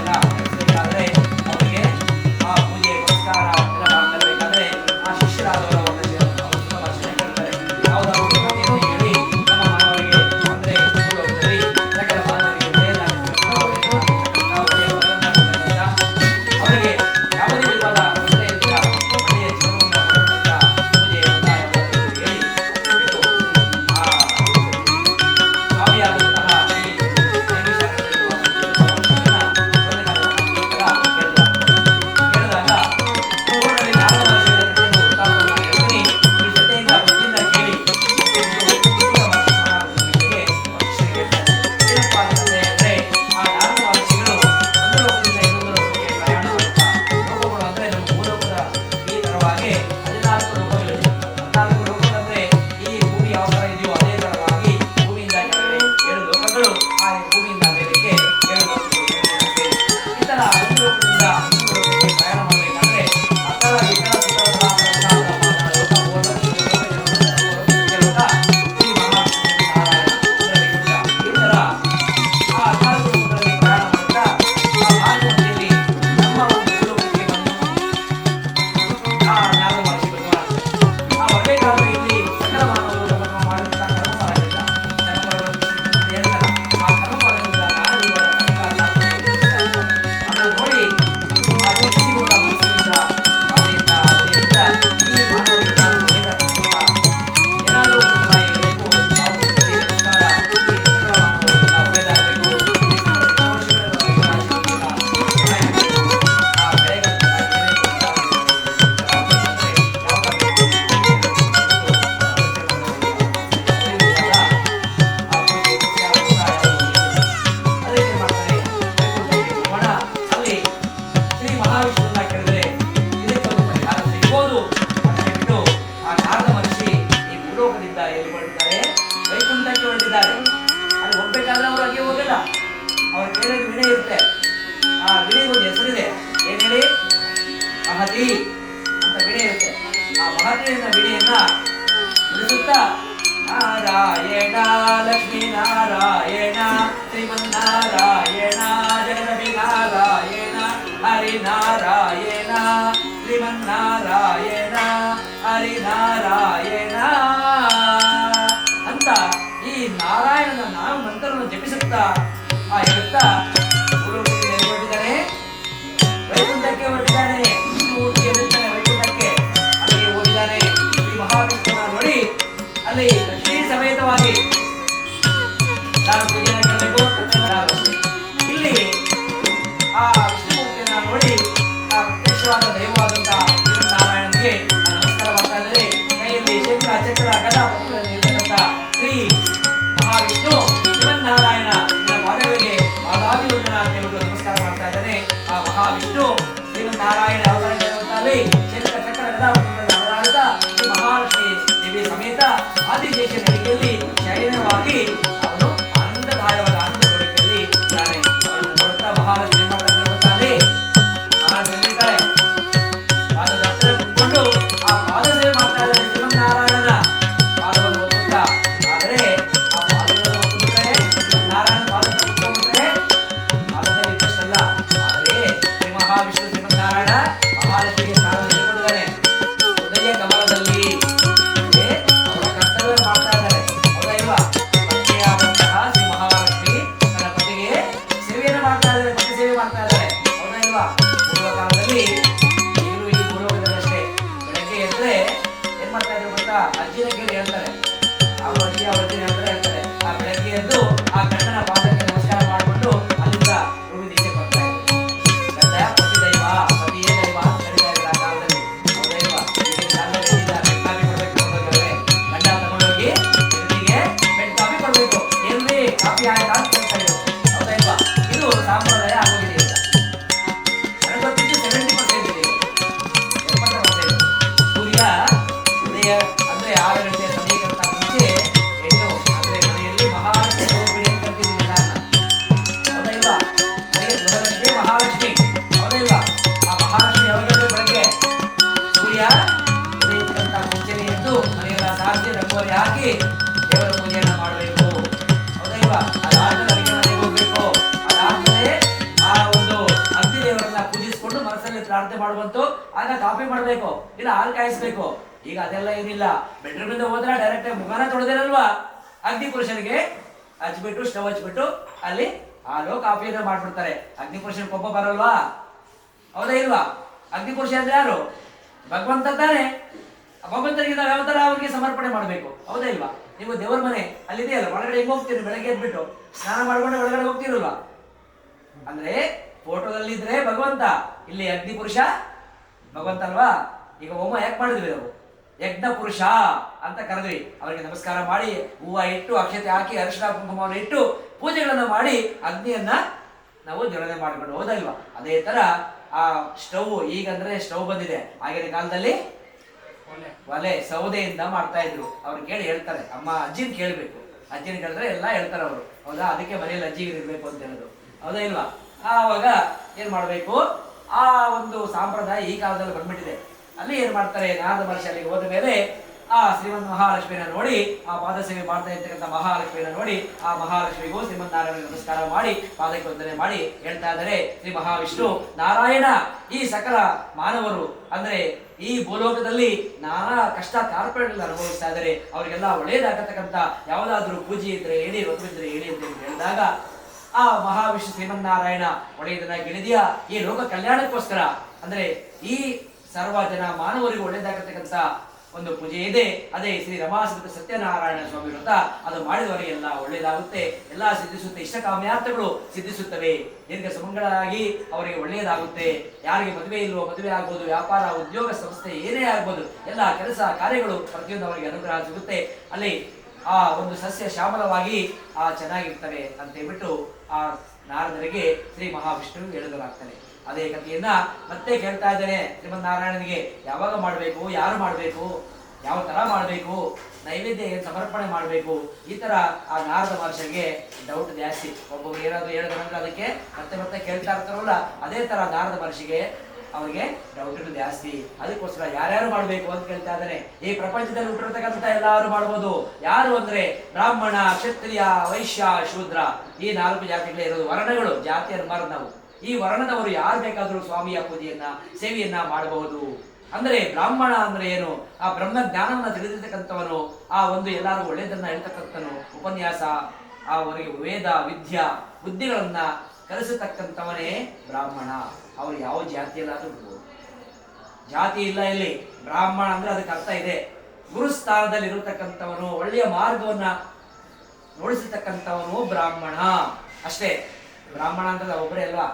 ಲಕ್ಷ್ಮೀನಾರಾಯಣ ಶ್ರೀಮನ್ನಾರಾಯಣ ಜಗದಭಿನಾರಾಯಣ ಹರಿನಾರಾಯಣ ಶ್ರೀಮನ್ನಾರಾಯಣ ಹರಿನಾರಾಯಣ ಅಂತ ಈ ನಾರಾಯಣನ ನಾಮ ಮಂತ್ರವನ್ನು ಜಪಿಸುತ್ತಾ ಆ ಹೇಳ್ತಾ ಹೊರಟಿದ್ದಾನೆ, ವೈಕುಂಠಕ್ಕೆ ಹೊರಟಿದ್ದಾನೆ. ವಿಷ್ಣುಮೂರ್ತಿ ಎಲ್ಲಿದ್ದಾನೆ ವೈಕುಂಠಕ್ಕೆ, ಅಲ್ಲಿಗೆ ಹೋಗಿದ್ದಾನೆ. ಈ ಮಹಾವಿಷ್ಣುವನ್ನ ನೋಡಿ ಅಲ್ಲಿ ಲಕ್ಷ್ಮೀ ಸಮೇತವಾಗಿ ನಾನು ಪೂಜೆಯನ್ನು ಮಾಡಬೇಕು. ಇಲ್ಲಿ ಆ ವಿಷ್ಣುಮೂರ್ತಿಯನ್ನ ನೋಡಿ ಆ ಪ್ರತ್ಯಕ್ಷವಾದ ದೈವವಾದಂತಹ ಶ್ರೀಮನ್ನಾರಾಯಣನಿಗೆ ನಮಸ್ಕಾರ ಮಾಡ್ತಾ ಇದ್ದಾರೆ. ಕೈಯಲ್ಲಿ ಶಂಖ ಚಕ್ರ ಗದಾ ಪದ್ಮಗಳಿರ್ತಕ್ಕಂಥ ಶ್ರೀ ಮಹಾವಿಷ್ಣು ಶ್ರೀಮನ್ನಾರಾಯಣ ಪಾದಗಳಿಗೆ ಪಾದಾಭಿವಂದನ ಅಂತ ಹೇಳಿ ನಮಸ್ಕಾರ ಮಾಡ್ತಾ ಇದ್ದಾನೆ. ಆ ಮಹಾವಿಷ್ಣು ಶ್ರೀಮನ್ನಾರಾಯಣ ಅವತಾರದಲ್ಲಿ ಶಂಖ ಚಕ್ರ ಗದಾ ಪದ್ಮಗಳಿಂದ ಶ್ರೀ ಮಹಾಲಕ್ಷ್ಮಿ ದೇವಿ ಸಮೇತ ಆದಿಶೇಷ ನಡಿಗೆಯಲ್ಲಿ ಶಯನವಾಗಿ ಅವನು ಆನಂದದಾಯವಾದ ಆನಂದ ಕೊಡುಗೆಯಲ್ಲಿ ಇದ್ದಾನೆ. ಅವರನ್ನು ನೋಡುತ್ತಾ ಮಹಾಲಕ್ಷ್ಮಿ ಮಾತಾಡ್ತಾರೆ, ಮಹಾಲಕ್ಷ್ಮಿದ್ದಾರೆ ಪಾದದ ಹತ್ತಿರ ಕುತ್ಕೊಂಡು ಆ ಪಾದ ಸೇವೆ ಮಾಡ್ತಾ ಇದ್ದಾರೆ. ಶ್ರೀಮನ್ನಾರಾಯಣನ ಪಾದವನ್ನು ಒತ್ತುತ್ತಾ, ಆದರೆ ಆ ಪಾದವನ್ನು ಒತ್ತುಬಿಟ್ರೆ ನಾರಾಯಣ ಪಾದ ತಪ್ಪಿಕೊಂಡ್ಬಿಟ್ರೆ ಪಾದದಲ್ಲಿ ಇದ್ದಷ್ಟಲ್ಲ. ಆದರೆ ಶ್ರೀ ಮಹಾವಿಷ್ಣು ಶ್ರೀಮನ್ನಾರಾಯಣ ಮಹಾಲಕ್ಷ್ಮಿಗೆ ಸ್ಥಾನವನ್ನು ಕೊಟ್ಟಿದ್ದಾನೆ. ಹೃದಯ ಕಮಲದಲ್ಲಿ ಅವರ ಕರ್ತವ್ಯ ಮಾಡ್ತಾ ಇದ್ದಾರೆ. ಹೌದಾ ಇಲ್ವಾ? ಪತ್ನಿಯಾದಂತಹ ಶ್ರೀ ಮಹಾಲಕ್ಷ್ಮಿ ತನ್ನ ಪತಿಗೆ ಸೇವೆಯನ್ನು ಮಾಡ್ತಾ ಇದ್ದಾರೆ, ಪತಿ ಸೇವೆ ಮಾಡ್ತಾ ಇದ್ದಾರೆ. ಹೌದಾ ಇಲ್ವಾ? ಪೂರ್ವ ಕಾಲದಲ್ಲಿ ಈಗಲೂ ಈ ಪೂರ್ವಕದಲ್ಲಷ್ಟೇ ಬೆಳಗ್ಗೆ ಎದ್ರೆ ಏನ್ ಮಾಡ್ತಾ ಇದ್ರು ಗೊತ್ತಾ? ಅಜ್ಜಿನ ಕೇಳಿ ಹೇಳ್ತಾರೆ, ಅವ್ರ ಅಜ್ಜಿ ಹೇಳ್ತಾರೆ. ಆ ಬೆಳಗ್ಗೆ ಎದ್ದು ಆ ಗಂಡನ ಪಾದಕ್ಕೆ ನಮಸ್ಕಾರ ಮಾಡಿಕೊಂಡು ಅಲ್ಲಿಂದ ರೂಢಿ ದೀಕ್ಷೆ ಕೊಡ್ತಾ ಇದ್ರು. ಗಂಡ ಪತಿ ದೈವ, ಪತಿಯೇ ದೈವ ಅಂತ ಕರೀತಾ ಇದ್ರು ಆ ಕಾಲದಲ್ಲಿ. ಹೌದಾ ಇಲ್ವಾ? ಈಗಿನ ಕಾಲದಲ್ಲಿ ಬೆಟ್ಕಾಪಿ ಕೊಡ್ಬೇಕು ಹೋಗೋದಾದ್ರೆ ಗಂಡ ತಗೊಂಡೋಗಿ ಹೆಂಡತಿಗೆ ಬೆಟ್ಕಾಪಿ ಕೊಡ್ಬೇಕು. ಎಲ್ಲಿ ಕಾಫಿ ಆಯ್ತಾ ಅಂತ ಕೇಳ್ತಾ ಇದ್ರು. ಹೌದಾ ಇಲ್ವಾ? ಇದು ಸಾಂಪ್ರದಾಯ ಆಗೋಗಿದೆ ಈಗ. ನನಗೆ ಗೊತ್ತಿದ್ದು 70% ಇದೆ, 70%. ಸೂರ್ಯ ಉದಯ ಅಂದ್ರೆ 6 ಗಂಟೆ ಸಮಯಕ್ಕಿಂತ ಮುಂಚೆ ಹೆಣ್ಣು ಅಂದ್ರೆ ಮನೆಯಲ್ಲಿ ಮಹಾಲಕ್ಷ್ಮಿ ಹೋಗ್ಬಿಡಿ ಅಂತ ಕರ್ತಿದ್ದೀವಿ ನಾನು. ಹೌದಾ ಇಲ್ವಾ? ಮನೆಗೆ ಗೃಹಲಕ್ಷ್ಮಿ ಮಹಾಲಕ್ಷ್ಮಿ. ಹೌದಾ ಇಲ್ವಾ? ಆ ಮಹಾಲಕ್ಷ್ಮಿ ಯಾವಾಗ ಬೆಳಗ್ಗೆ ಸೂರ್ಯ ಉದಯಕ್ಕಿಂತ ಮುಂಚೆನೆ ಎದ್ದು ಮನೆಯೆಲ್ಲ ಸಾರಿಸಿ ರಂಗೋಲಿ ಹಾಕಿ ದೇವರ ಪೂಜೆಯನ್ನ ಮಾಡಬೇಕು. ಹೌದಾ ಇಲ್ವಾ? ಅದಾದ್ಮೇಲೆ ಅಡಿಗೆ ಮನೆಗೆ ಹೋಗ್ಬೇಕು. ಅದಾದ್ಮೇಲೆ ಆ ಒಂದು ಅಗ್ನಿ ದೇವರನ್ನ ಪೂಜಿಸಿಕೊಂಡು ಮನಸ್ಸಲ್ಲಿ ಪ್ರಾರ್ಥನೆ ಮಾಡುವಂತು. ಆಗ ಕಾಫಿ ಮಾಡಬೇಕು, ಇಲ್ಲ ಹಾಲು ಕಾಯಿಸ್ಬೇಕು. ಈಗ ಅದೆಲ್ಲ ಏನಿಲ್ಲ. ಬೆಡ್ರೂಮ್ ಇಂದ ಹೋದ್ರೆ ಡೈರೆಕ್ಟ್ ಮುಖಾನ ತೊಳೆದಿರಲ್ವಾ? ಅಗ್ನಿ ಪುರುಷನಿಗೆ ಹಚ್ಬಿಟ್ಟು ಸ್ಟವ್ ಹಚ್ಬಿಟ್ಟು ಅಲ್ಲಿ ಹಾಲು ಕಾಫಿಯನ್ನು ಮಾಡ್ಬಿಡ್ತಾರೆ. ಅಗ್ನಿ ಪುರುಷನ ಕೋಪ ಬರಲ್ವಾ? ಹೌದಾ ಇಲ್ವಾ? ಅಗ್ನಿ ಪುರುಷ ಅಂದ್ರೆ ಯಾರು? ಭಗವಂತ ತಾನೆ. ಭಗವಂತನಿಗೆ ನಾವು ಯಾವ ತರ ಅವರಿಗೆ ಸಮರ್ಪಣೆ ಮಾಡಬೇಕು. ಹೌದಾ ಇಲ್ವಾ? ನೀವು ದೇವರ ಮನೆ ಅಲ್ಲಿದೆಯಲ್ಲ, ಒಳಗಡೆ ಹೆಂಗ್ ಹೋಗ್ತೀರಿ? ಬೆಳಗ್ಗೆ ಎದ್ಬಿಟ್ಟು ಸ್ನಾನ ಮಾಡ್ಕೊಂಡು ಒಳಗಡೆ ಹೋಗ್ತಿರಲ್ವಾ? ಅಂದ್ರೆ ಫೋಟೋದಲ್ಲಿದ್ರೆ ಭಗವಂತ, ಇಲ್ಲಿ ಅಗ್ನಿ ಪುರುಷ ಭಗವಂತ ಅಲ್ವಾ? ಈಗ ಹೋಮ ಯಾಕೆ ಮಾಡಿದ್ವಿ ನಾವು? ಯಜ್ಞ ಪುರುಷ ಅಂತ ಕರೆದ್ವಿ. ಅವರಿಗೆ ನಮಸ್ಕಾರ ಮಾಡಿ ಹೂವ ಇಟ್ಟು ಅಕ್ಷತೆ ಹಾಕಿ ಅರಿಶಿನ ಕುಂಕುಮವನ್ನು ಇಟ್ಟು ಪೂಜೆಗಳನ್ನ ಮಾಡಿ ಅಗ್ನಿಯನ್ನ ನಾವು ಜ್ವಲನೆ ಮಾಡ್ಕೊಂಡು. ಹೌದಾ ಇಲ್ವಾ? ಅದೇ ತರ ಆ ಸ್ಟವ್, ಈಗಂದ್ರೆ ಸ್ಟವ್ ಬಂದಿದೆ, ಆಗಿನ ಕಾಲದಲ್ಲಿ ಒಲೆ ಸೌದೆಯಿಂದ ಮಾಡ್ತಾ ಇದ್ರು. ಅವ್ರು ಕೇಳಿ ಹೇಳ್ತಾರೆ, ಅಮ್ಮ ಅಜ್ಜಿನ ಕೇಳ್ಬೇಕು. ಅಜ್ಜಿನ ಕೇಳಿದ್ರೆ ಎಲ್ಲ ಹೇಳ್ತಾರೆ ಅವರು. ಹೌದಾ? ಅದಕ್ಕೆ ಮನೆಯಲ್ಲಿ ಅಜ್ಜಿಗೆ ಇರ್ಬೇಕು ಅಂತ ಹೇಳೋದು. ಹೌದಾ ಇಲ್ವಾ? ಆವಾಗ ಏನ್ ಮಾಡ್ಬೇಕು? ಆ ಒಂದು ಸಂಪ್ರದಾಯ ಈ ಕಾಲದಲ್ಲಿ ಬಂದ್ಬಿಟ್ಟಿದೆ. ಅಲ್ಲಿ ಏನ್ ಮಾಡ್ತಾರೆ? ನಾರದ ಮಹರ್ಷಿ ಅಲ್ಲಿಗೆ ಹೋದ ಮೇಲೆ ಆ ಶ್ರೀಮನ್ ಮಹಾಲಕ್ಷ್ಮಿಯನ್ನ ನೋಡಿ, ಆ ಪಾದ ಸೇವೆ ಮಾಡ್ತಾ ಇರ್ತಕ್ಕಂಥ ಮಹಾಲಕ್ಷ್ಮಿಯನ್ನ ನೋಡಿ ಆ ಮಹಾಲಕ್ಷ್ಮಿಗೂ ಶ್ರೀಮನ್ನಾರಾಯಣ ನಮಸ್ಕಾರ ಮಾಡಿ ಪಾದಕ್ಕೆ ವಂದನೆ ಮಾಡಿ ಹೇಳ್ತಾ ಇದ್ದಾರೆ, ಶ್ರೀ ಮಹಾವಿಷ್ಣು ನಾರಾಯಣ ಈ ಸಕಲ ಮಾನವರು ಅಂದ್ರೆ ಈ ಭೂಲೋಕದಲ್ಲಿ ನಾನಾ ಕಷ್ಟ ಕಾರ್ಪಣ್ಯಗಳನ್ನ ಅನುಭವಿಸ್ತಾ ಇದ್ದಾರೆ. ಅವರಿಗೆಲ್ಲ ಒಳ್ಳೇದಾಗತಕ್ಕಂಥ ಯಾವುದಾದ್ರೂ ಪೂಜೆ ಇದ್ರೆ ಹೇಳಿ, ವ್ರತವಿದ್ರೆ ಹೇಳಿ ಅಂತ ಹೇಳಿದಾಗ ಆ ಮಹಾವಿಷ್ಣು ಶ್ರೀಮನ್ನಾರಾಯಣ ಒಳ್ಳೆಯದನ್ನ ಗೆಳೆದಿಯ ಈ ಲೋಕ ಕಲ್ಯಾಣಕ್ಕೋಸ್ಕರ ಅಂದ್ರೆ ಈ ಸರ್ವ ಜನ ಮಾನವರಿಗೂ ಒಳ್ಳೇದಾಗತಕ್ಕಂಥ ಒಂದು ಪೂಜೆ ಇದೆ. ಅದೇ ಶ್ರೀ ರಮಾಸಹಿತ ಸತ್ಯನಾರಾಯಣ ಸ್ವಾಮಿ ವ್ರತ. ಅದು ಮಾಡಿದವರಿಗೆಲ್ಲ ಒಳ್ಳೆಯದಾಗುತ್ತೆ, ಎಲ್ಲ ಸಿದ್ಧಿಸುತ್ತೆ, ಇಷ್ಟ ಕಾಮ್ಯಾರ್ಥಗಳು ಸಿದ್ಧಿಸುತ್ತವೆ, ದೀರ್ಘ ಸುಮಂಗಳಾಗಿ ಅವರಿಗೆ ಒಳ್ಳೆಯದಾಗುತ್ತೆ. ಯಾರಿಗೆ ಮದುವೆ ಇಲ್ವೋ ಮದುವೆ ಆಗ್ಬೋದು, ವ್ಯಾಪಾರ ಉದ್ಯೋಗ ಸಂಸ್ಥೆ ಏನೇ ಆಗ್ಬೋದು, ಎಲ್ಲ ಕೆಲಸ ಕಾರ್ಯಗಳು ಪ್ರತಿಯೊಂದು ಅವರಿಗೆ ಅನುಗ್ರಹ ಸಿಗುತ್ತೆ. ಅಲ್ಲಿ ಆ ಒಂದು ಸಸ್ಯ ಶ್ಯಾಮಲವಾಗಿ ಚೆನ್ನಾಗಿರ್ತವೆ ಅಂತ ಹೇಳ್ಬಿಟ್ಟು ಆ ನಾರದರಿಗೆ ಶ್ರೀ ಮಹಾವಿಷ್ಣು ಹೇಳಿದರಾಗ್ತಾನೆ. ಅದೇ ಕಥೆಯನ್ನ ಮತ್ತೆ ಕೇಳ್ತಾ ಇದ್ದೇನೆ. ಶ್ರೀಮನ್ನಾರಾಯಣನಿಗೆ ಯಾವಾಗ ಮಾಡಬೇಕು, ಯಾರು ಮಾಡಬೇಕು, ಯಾವ ತರ ಮಾಡಬೇಕು, ನೈವೇದ್ಯ ಏನು ಸಮರ್ಪಣೆ ಮಾಡಬೇಕು, ಈ ತರ ಆ ನಾರದ ಮಹರ್ಷಿಗೆ ಡೌಟ್ ಜಾಸ್ತಿ. ಒಬ್ಬೊಬ್ರು ಏನಾದ್ರು ಹೇಳಿದ್ರಂದ್ರೆ ಅದಕ್ಕೆ ಮತ್ತೆ ಮತ್ತೆ ಕೇಳ್ತಾ ಇರ್ತಾರಲ್ಲ, ಅದೇ ತರ ನಾರದ ಮಹರ್ಷಿಗೆ ಅವ್ರಿಗೆ ಡೌಟ್ ಜಾಸ್ತಿ. ಅದಕ್ಕೋಸ್ಕರ ಯಾರ್ಯಾರು ಮಾಡಬೇಕು ಅಂತ ಕೇಳ್ತಾ ಇದ್ದಾರೆ. ಈ ಪ್ರಪಂಚದಲ್ಲಿ ಹುಟ್ಟಿರ್ತಕ್ಕಂಥ ಎಲ್ಲರೂ ಮಾಡ್ಬೋದು. ಯಾರು ಅಂದ್ರೆ ಬ್ರಾಹ್ಮಣ, ಕ್ಷತ್ರಿಯ, ವೈಶ್ಯ, ಶೂದ್ರ, ಈ 4 ಜಾತಿಗಳೇ ಇರೋದು. ವರ್ಣಗಳು, ಜಾತಿ ಅನ್ಬಾರ್ದು ನಾವು. ಈ ವರ್ಣದವರು ಯಾರು ಬೇಕಾದರೂ ಸ್ವಾಮಿಯ ಪೂಜೆಯನ್ನ, ಸೇವೆಯನ್ನ ಮಾಡಬಹುದು. ಅಂದ್ರೆ ಬ್ರಾಹ್ಮಣ ಅಂದ್ರೆ ಏನು? ಆ ಬ್ರಹ್ಮ ಜ್ಞಾನವನ್ನ ತಿಳಿದಿರ್ತಕ್ಕಂಥವನು, ಆ ಒಂದು ಎಲ್ಲಾರು ಒಳ್ಳೆಯದನ್ನ ಹೇಳ್ತಕ್ಕಂಥನು, ಉಪನ್ಯಾಸ, ಅವರಿಗೆ ವೇದ ವಿದ್ಯಾ ಬುದ್ಧಿಗಳನ್ನ ಕಲಿಸತಕ್ಕಂಥವನೇ ಬ್ರಾಹ್ಮಣ. ಅವ್ರು ಯಾವ ಜಾತಿಯಲ್ಲಾದ್ರೂ ಇರ್ಬೋದು, ಜಾತಿ ಇಲ್ಲ ಇಲ್ಲಿ. ಬ್ರಾಹ್ಮಣ ಅಂದ್ರೆ ಅದಕ್ಕೆ ಅರ್ಥ ಇದೆ. ಗುರುಸ್ಥಾನದಲ್ಲಿ ಇರತಕ್ಕಂಥವನು, ಒಳ್ಳೆಯ ಮಾರ್ಗವನ್ನ ನೋಡಿಸತಕ್ಕಂಥವನು ಬ್ರಾಹ್ಮಣ ಅಷ್ಟೇ. ಬ್ರಾಹ್ಮಣ ಅಂತ ಒಬ್ಬರೇ ಅಲ್ವಾ,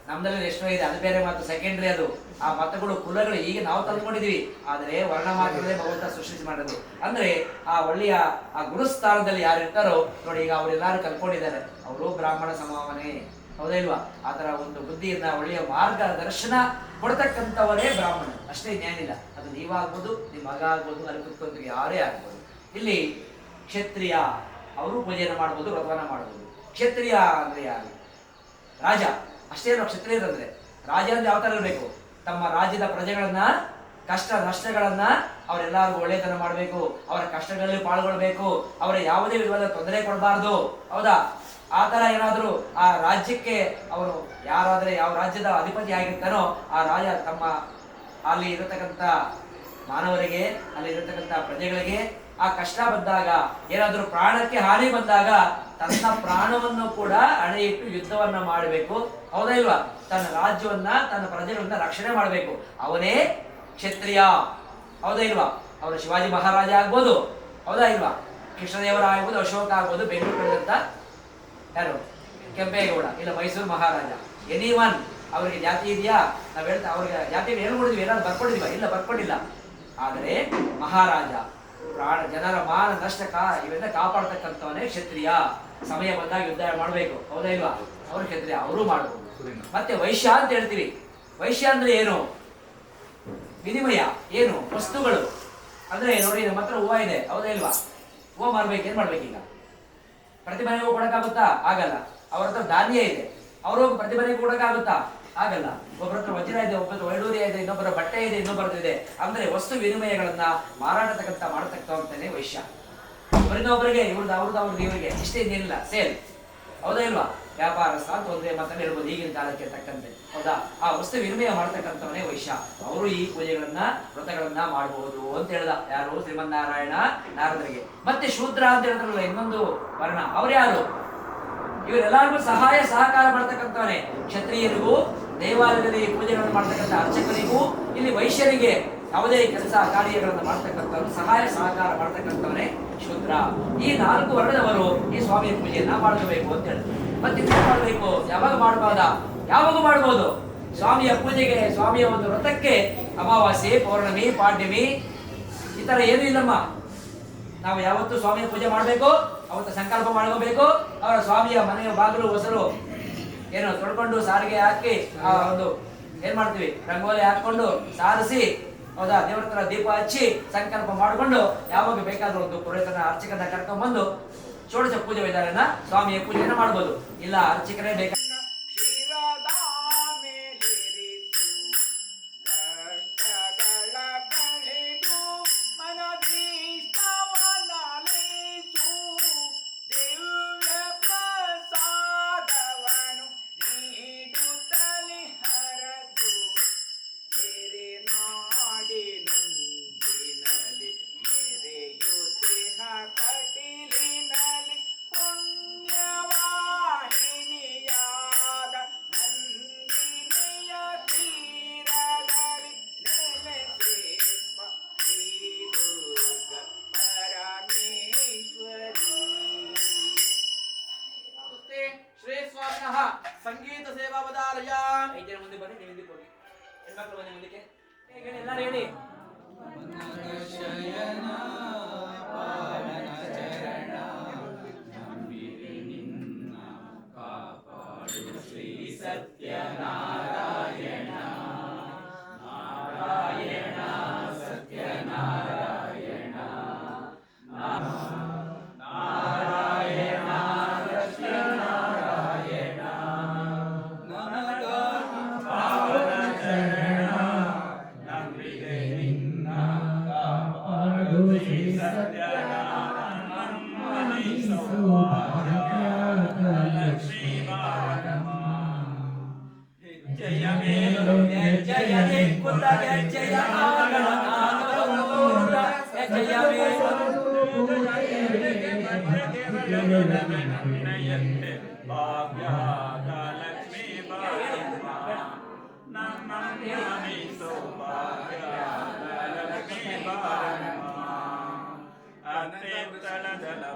ನಮ್ದಲ್ಲಿ ಎಷ್ಟೋ ಇದೆ, ಅದು ಬೇರೆ ಮಾತು, ಸೆಕೆಂಡ್ರಿ ಅದು. ಆ ಮತಗಳು, ಕುಲಗಳು ಈಗ ನಾವು ತಂದ್ಕೊಂಡಿದೀವಿ, ಆದರೆ ವರ್ಣ ಮಾತ್ರವೇ ಭಗವಂತ ಸೃಷ್ಟಿ ಮಾಡೋದು. ಅಂದ್ರೆ ಆ ಒಳ್ಳೆಯ ಆ ಗುರುಸ್ಥಾನದಲ್ಲಿ ಯಾರು ಇರ್ತಾರೋ ನೋಡಿ, ಈಗ ಅವರೆಲ್ಲರೂ ಕಲ್ಕೊಂಡಿದ್ದಾರೆ, ಅವರು ಬ್ರಾಹ್ಮಣ ಸಮಾವನೆ, ಹೌದಾ ಇಲ್ವಾ? ಆ ತರ ಒಂದು ಬುದ್ಧಿಯನ್ನ, ಒಳ್ಳೆಯ ಮಾರ್ಗದರ್ಶನ ಕೊಡ್ತಕ್ಕಂಥವರೇ ಬ್ರಾಹ್ಮಣ ಅಷ್ಟೇ, ಜ್ಞಾನಿಲ್ಲ. ಅದು ನೀವಾಗ್ಬೋದು, ನಿಮ್ಮ ಮಗ ಆಗ್ಬೋದು, ಅಲ್ಲಿ ಕುತ್ಕೊಂತ ಯಾರೇ ಆಗ್ಬೋದು. ಇಲ್ಲಿ ಕ್ಷತ್ರಿಯ, ಅವರು ಪೂಜೆಯನ್ನು ಮಾಡ್ಬೋದು, ವ್ರತವನ್ನ ಮಾಡ್ಬೋದು. ಕ್ಷತ್ರಿಯ ಅಂದ್ರೆ ಯಾರು? ರಾಜ ಅಷ್ಟೇ ಅಲ್ಲ. ಕ್ಷತ್ರಿಯರಂದ್ರೆ ರಾಜ ಅಂದ್ರೆ ಯಾವ ತರ ಇರಬೇಕು? ತಮ್ಮ ರಾಜ್ಯದ ಪ್ರಜೆಗಳನ್ನ, ಕಷ್ಟ ನಷ್ಟಗಳನ್ನ ಅವರೆಲ್ಲರಿಗೂ ಒಳ್ಳೆತನ ಮಾಡಬೇಕು, ಅವರ ಕಷ್ಟಗಳಲ್ಲಿ ಪಾಲ್ಗೊಳ್ಬೇಕು, ಅವರ ಯಾವುದೇ ವಿಧವಾದ ತೊಂದರೆ ಕೊಡಬಾರ್ದು, ಹೌದಾ? ಆ ತರ ಏನಾದ್ರು ಆ ರಾಜ್ಯಕ್ಕೆ ಅವರು ಯಾರಾದ್ರೆ, ಯಾವ ರಾಜ್ಯದ ಅಧಿಪತಿ ಆಗಿರ್ತಾನೋ ಆ ರಾಜ ತಮ್ಮ ಅಲ್ಲಿ ಇರತಕ್ಕಂಥ ಮಾನವರಿಗೆ, ಅಲ್ಲಿ ಇರತಕ್ಕಂಥ ಪ್ರಜೆಗಳಿಗೆ ಆ ಕಷ್ಟ ಬಂದಾಗ, ಏನಾದ್ರೂ ಪ್ರಾಣಕ್ಕೆ ಹಾನಿ ಬಂದಾಗ ತನ್ನ ಪ್ರಾಣವನ್ನು ಕೂಡ ಹಣೆ ಇಟ್ಟು ಯುದ್ಧವನ್ನ ಮಾಡಬೇಕು, ಹೌದಾ ಇಲ್ವಾ? ತನ್ನ ರಾಜ್ಯವನ್ನ, ತನ್ನ ಪ್ರಜೆಗಳನ್ನ ರಕ್ಷಣೆ ಮಾಡಬೇಕು. ಅವನೇ ಕ್ಷತ್ರಿಯ, ಹೌದಾ ಇಲ್ವಾ? ಅವನು ಶಿವಾಜಿ ಮಹಾರಾಜ ಆಗ್ಬೋದು, ಹೌದಾ ಇಲ್ವಾ? ಕೃಷ್ಣದೇವರ ಆಗ್ಬೋದು, ಅಶೋಕ ಆಗ್ಬೋದು, ಬೆಂಗಳೂರು ಬೆಳೆದಂತ ಯಾರು ಕೆಂಪೇಗೌಡ, ಇಲ್ಲ ಮೈಸೂರು ಮಹಾರಾಜ, ಎನಿವನ್. ಅವರಿಗೆ ಜಾತಿ ಇದೆಯಾ? ನಾವ್ ಹೇಳ್ತಾ ಅವ್ರಿಗೆ ಜಾತಿ ಹೇಳ್ಕೊಡಿದ್ವಿ, ಏನಾದ್ರು ಬರ್ಕೊಂಡಿದೀವ? ಇಲ್ಲ, ಬರ್ಕೊಂಡಿಲ್ಲ. ಆದರೆ ಮಹಾರಾಜ, ಪ್ರಾಣ, ಜನರ ಮಾನ ನಷ್ಟ ಇವೆಲ್ಲ ಕಾಪಾಡ್ತಕ್ಕಂಥವನೇ ಕ್ಷತ್ರಿಯ. ಸಮಯ ಬಂದಾಗ ಯುದ್ಧ ಮಾಡಬೇಕು, ಹೌದಾ ಇಲ್ವಾ? ಅವರು ಕ್ಷತ್ರಿಯ, ಅವರು ಮಾಡಬಹುದು. ಮತ್ತೆ ವೈಶ್ಯ ಅಂತ ಹೇಳ್ತೀವಿ. ವೈಶ್ಯ ಅಂದ್ರೆ ಏನು? ವಿನಿಮಯ, ಏನು? ವಸ್ತುಗಳು. ಅಂದ್ರೆ ನೋಡಿ, ನಮ್ಮ ಹತ್ರ ಹೂವ ಇದೆ, ಹೌದಾ ಇಲ್ವಾ? ಹೂವ ಮಾರ್ಬೇಕು, ಏನ್ ಮಾಡ್ಬೇಕೀಗ? ಪ್ರತಿ ಮನೆಗೂ ಕೊಡಕ್ಕಾಗುತ್ತಾ? ಆಗಲ್ಲ. ಅವ್ರ ಹತ್ರ ಧಾನ್ಯ ಇದೆ, ಅವರು ಪ್ರತಿ ಮನೆಗೂ ಕೊಡಕ್ಕಾಗುತ್ತಾ? ಆಗಲ್ಲ. ಒಬ್ಬರ ಹತ್ರ ವಜ್ರ ಇದೆ, ಒಬ್ಬರ ವೈಡೂರ್ಯ ಇದೆ, ಇನ್ನೊಬ್ಬರ ಬಟ್ಟೆ ಇದೆ, ಇನ್ನೊಬ್ಬರದ್ದು ಇದೆ. ಅಂದ್ರೆ ವಸ್ತು ವಿನಿಮಯಗಳನ್ನ ಮಾರಾಟತಕ್ಕಂತ ಮಾಡತಕ್ಕಂತಾನೆ ವೈಶ್ಯ. ಒಬ್ಬರಿಗೆ ಇವ್ರದ್ದು, ಅವ್ರದ್ದು ಇವರಿಗೆ, ಇಷ್ಟೇ ಇನ್ನೇನಿಲ್ಲ, ಸೇಲ್, ಹೌದಾ ಇಲ್ವಾ? ವ್ಯಾಪಾರಸ್ಥ ಅಂತ ಒಂದೇ ಮಾತಲ್ಲಿ ಹೇಳ್ಬೋದು ಈಗಿನ ಕಾಲಕ್ಕೆ ತಕ್ಕಂತೆ, ಹೌದಾ? ಆ ವಸ್ತು ವಿನಿಮಯ ಮಾಡ್ತಕ್ಕಂಥವನೇ ವೈಶ್ಯ. ಅವರು ಈ ಪೂಜೆಗಳನ್ನ, ವ್ರತಗಳನ್ನ ಮಾಡಬಹುದು ಅಂತ ಹೇಳ್ದ ಯಾರು? ಶ್ರೀಮನ್ನಾರಾಯಣ ನಾರದರಿಗೆ. ಮತ್ತೆ ಶೂದ್ರ ಅಂತ ಹೇಳಿದ್ರಲ್ಲ, ಇನ್ನೊಂದು ವರ್ಣ, ಅವ್ರ್ಯಾರು? ಇವರೆಲ್ಲರಿಗೂ ಸಹಾಯ ಸಹಕಾರ ಮಾಡ್ತಕ್ಕಂಥವನೇ. ಕ್ಷತ್ರಿಯರಿಗೂ, ದೇವಾಲಯದಲ್ಲಿ ಪೂಜೆಗಳನ್ನು ಮಾಡ್ತಕ್ಕಂಥ ಅರ್ಚಕರಿಗೂ, ಇಲ್ಲಿ ವೈಶ್ಯರಿಗೆ ಯಾವುದೇ ಕೆಲಸ ಕಾರ್ಯಗಳನ್ನು ಮಾಡ್ತಕ್ಕಂಥವ್ರು, ಸಹಾಯ ಸಹಕಾರ ಮಾಡ್ತಕ್ಕಂಥವನೇ ಶೂದ್ರ. ಈ 4 ವರ್ಣದವರು ಈ ಸ್ವಾಮಿಯ ಪೂಜೆಯನ್ನ ಮಾಡಬೇಕು ಅಂತ ಹೇಳಿದ್ರು. ಮತ್ತೆ ಏನ್ ಮಾಡ್ಬೇಕು? ಯಾವಾಗ ಮಾಡಬಹುದಾ? ಯಾವಾಗ ಮಾಡಬಹುದು? ಸ್ವಾಮಿಯ ಪೂಜೆಗೆ, ಸ್ವಾಮಿಯ ಒಂದು ವ್ರತಕ್ಕೆ ಅಮಾವಾಸ್ಯೆ, ಪೌರ್ಣಮಿ, ಪಾಡ್ಯಮಿ ಈ ತರ ಏನೂ ಇಲ್ಲಮ್ಮ. ನಾವು ಯಾವತ್ತು ಸ್ವಾಮಿಯ ಪೂಜೆ ಮಾಡಬೇಕು, ಅವತ್ತು ಸಂಕಲ್ಪ ಮಾಡ್ಕೋಬೇಕು. ಅವರ ಸ್ವಾಮಿಯ ಮನೆಯ ಬಾಗಿಲು ಹೊಸರು ಏನು ತೊಡ್ಕೊಂಡು, ಸಾರಿಗೆ ಹಾಕಿ, ಆ ಒಂದು ಏನ್ ಮಾಡ್ತೀವಿ, ರಂಗೋಲಿ ಹಾಕೊಂಡು ಸಾರಿಸಿ, ಹೌದಾ, ದೇವರ ಹತ್ರ ದೀಪ ಹಚ್ಚಿ ಸಂಕಲ್ಪ ಮಾಡಿಕೊಂಡು, ಯಾವಾಗ ಬೇಕಾದ್ರೂ ಒಂದು ಪುರೋಹಿತನ, ಅರ್ಚಕನ ಕರ್ಕೊಂಡ್ ಬಂದು ಷೋಡಶ ಪೂಜೆ ವಿಧಾನ ಸ್ವಾಮಿಯ ಪೂಜೆಯನ್ನು ಮಾಡಬಹುದು. ಇಲ್ಲ ಅರ್ಚಕರೇ ಬೇಕಾ ಸಂಗೀತ ಸೇವಾ ಬದಾಲಯ. 5 ಜನ ಮುಂದೆ ಬನ್ನಿ, ನೀವು ಹಿಂದಕ್ಕೆ ಹೋಗಿ. ಹೆಣ್ಮಕ್ಳು ಬನ್ನಿ ಮುಂದಕ್ಕೆ. ಹೇಳಿ, ಎಲ್ಲರೂ ಹೇಳಿ. ಸತ್ಯನಾರಾಯಣ ನಾರಾಯಣ ಸತ್ಯನಾರಾಯಣ ನಾರಾಯಣ ಸತ್ಯನಾರಾಯಣ ನಮಗಾಗಿ ಪಾವನ ಶರಣ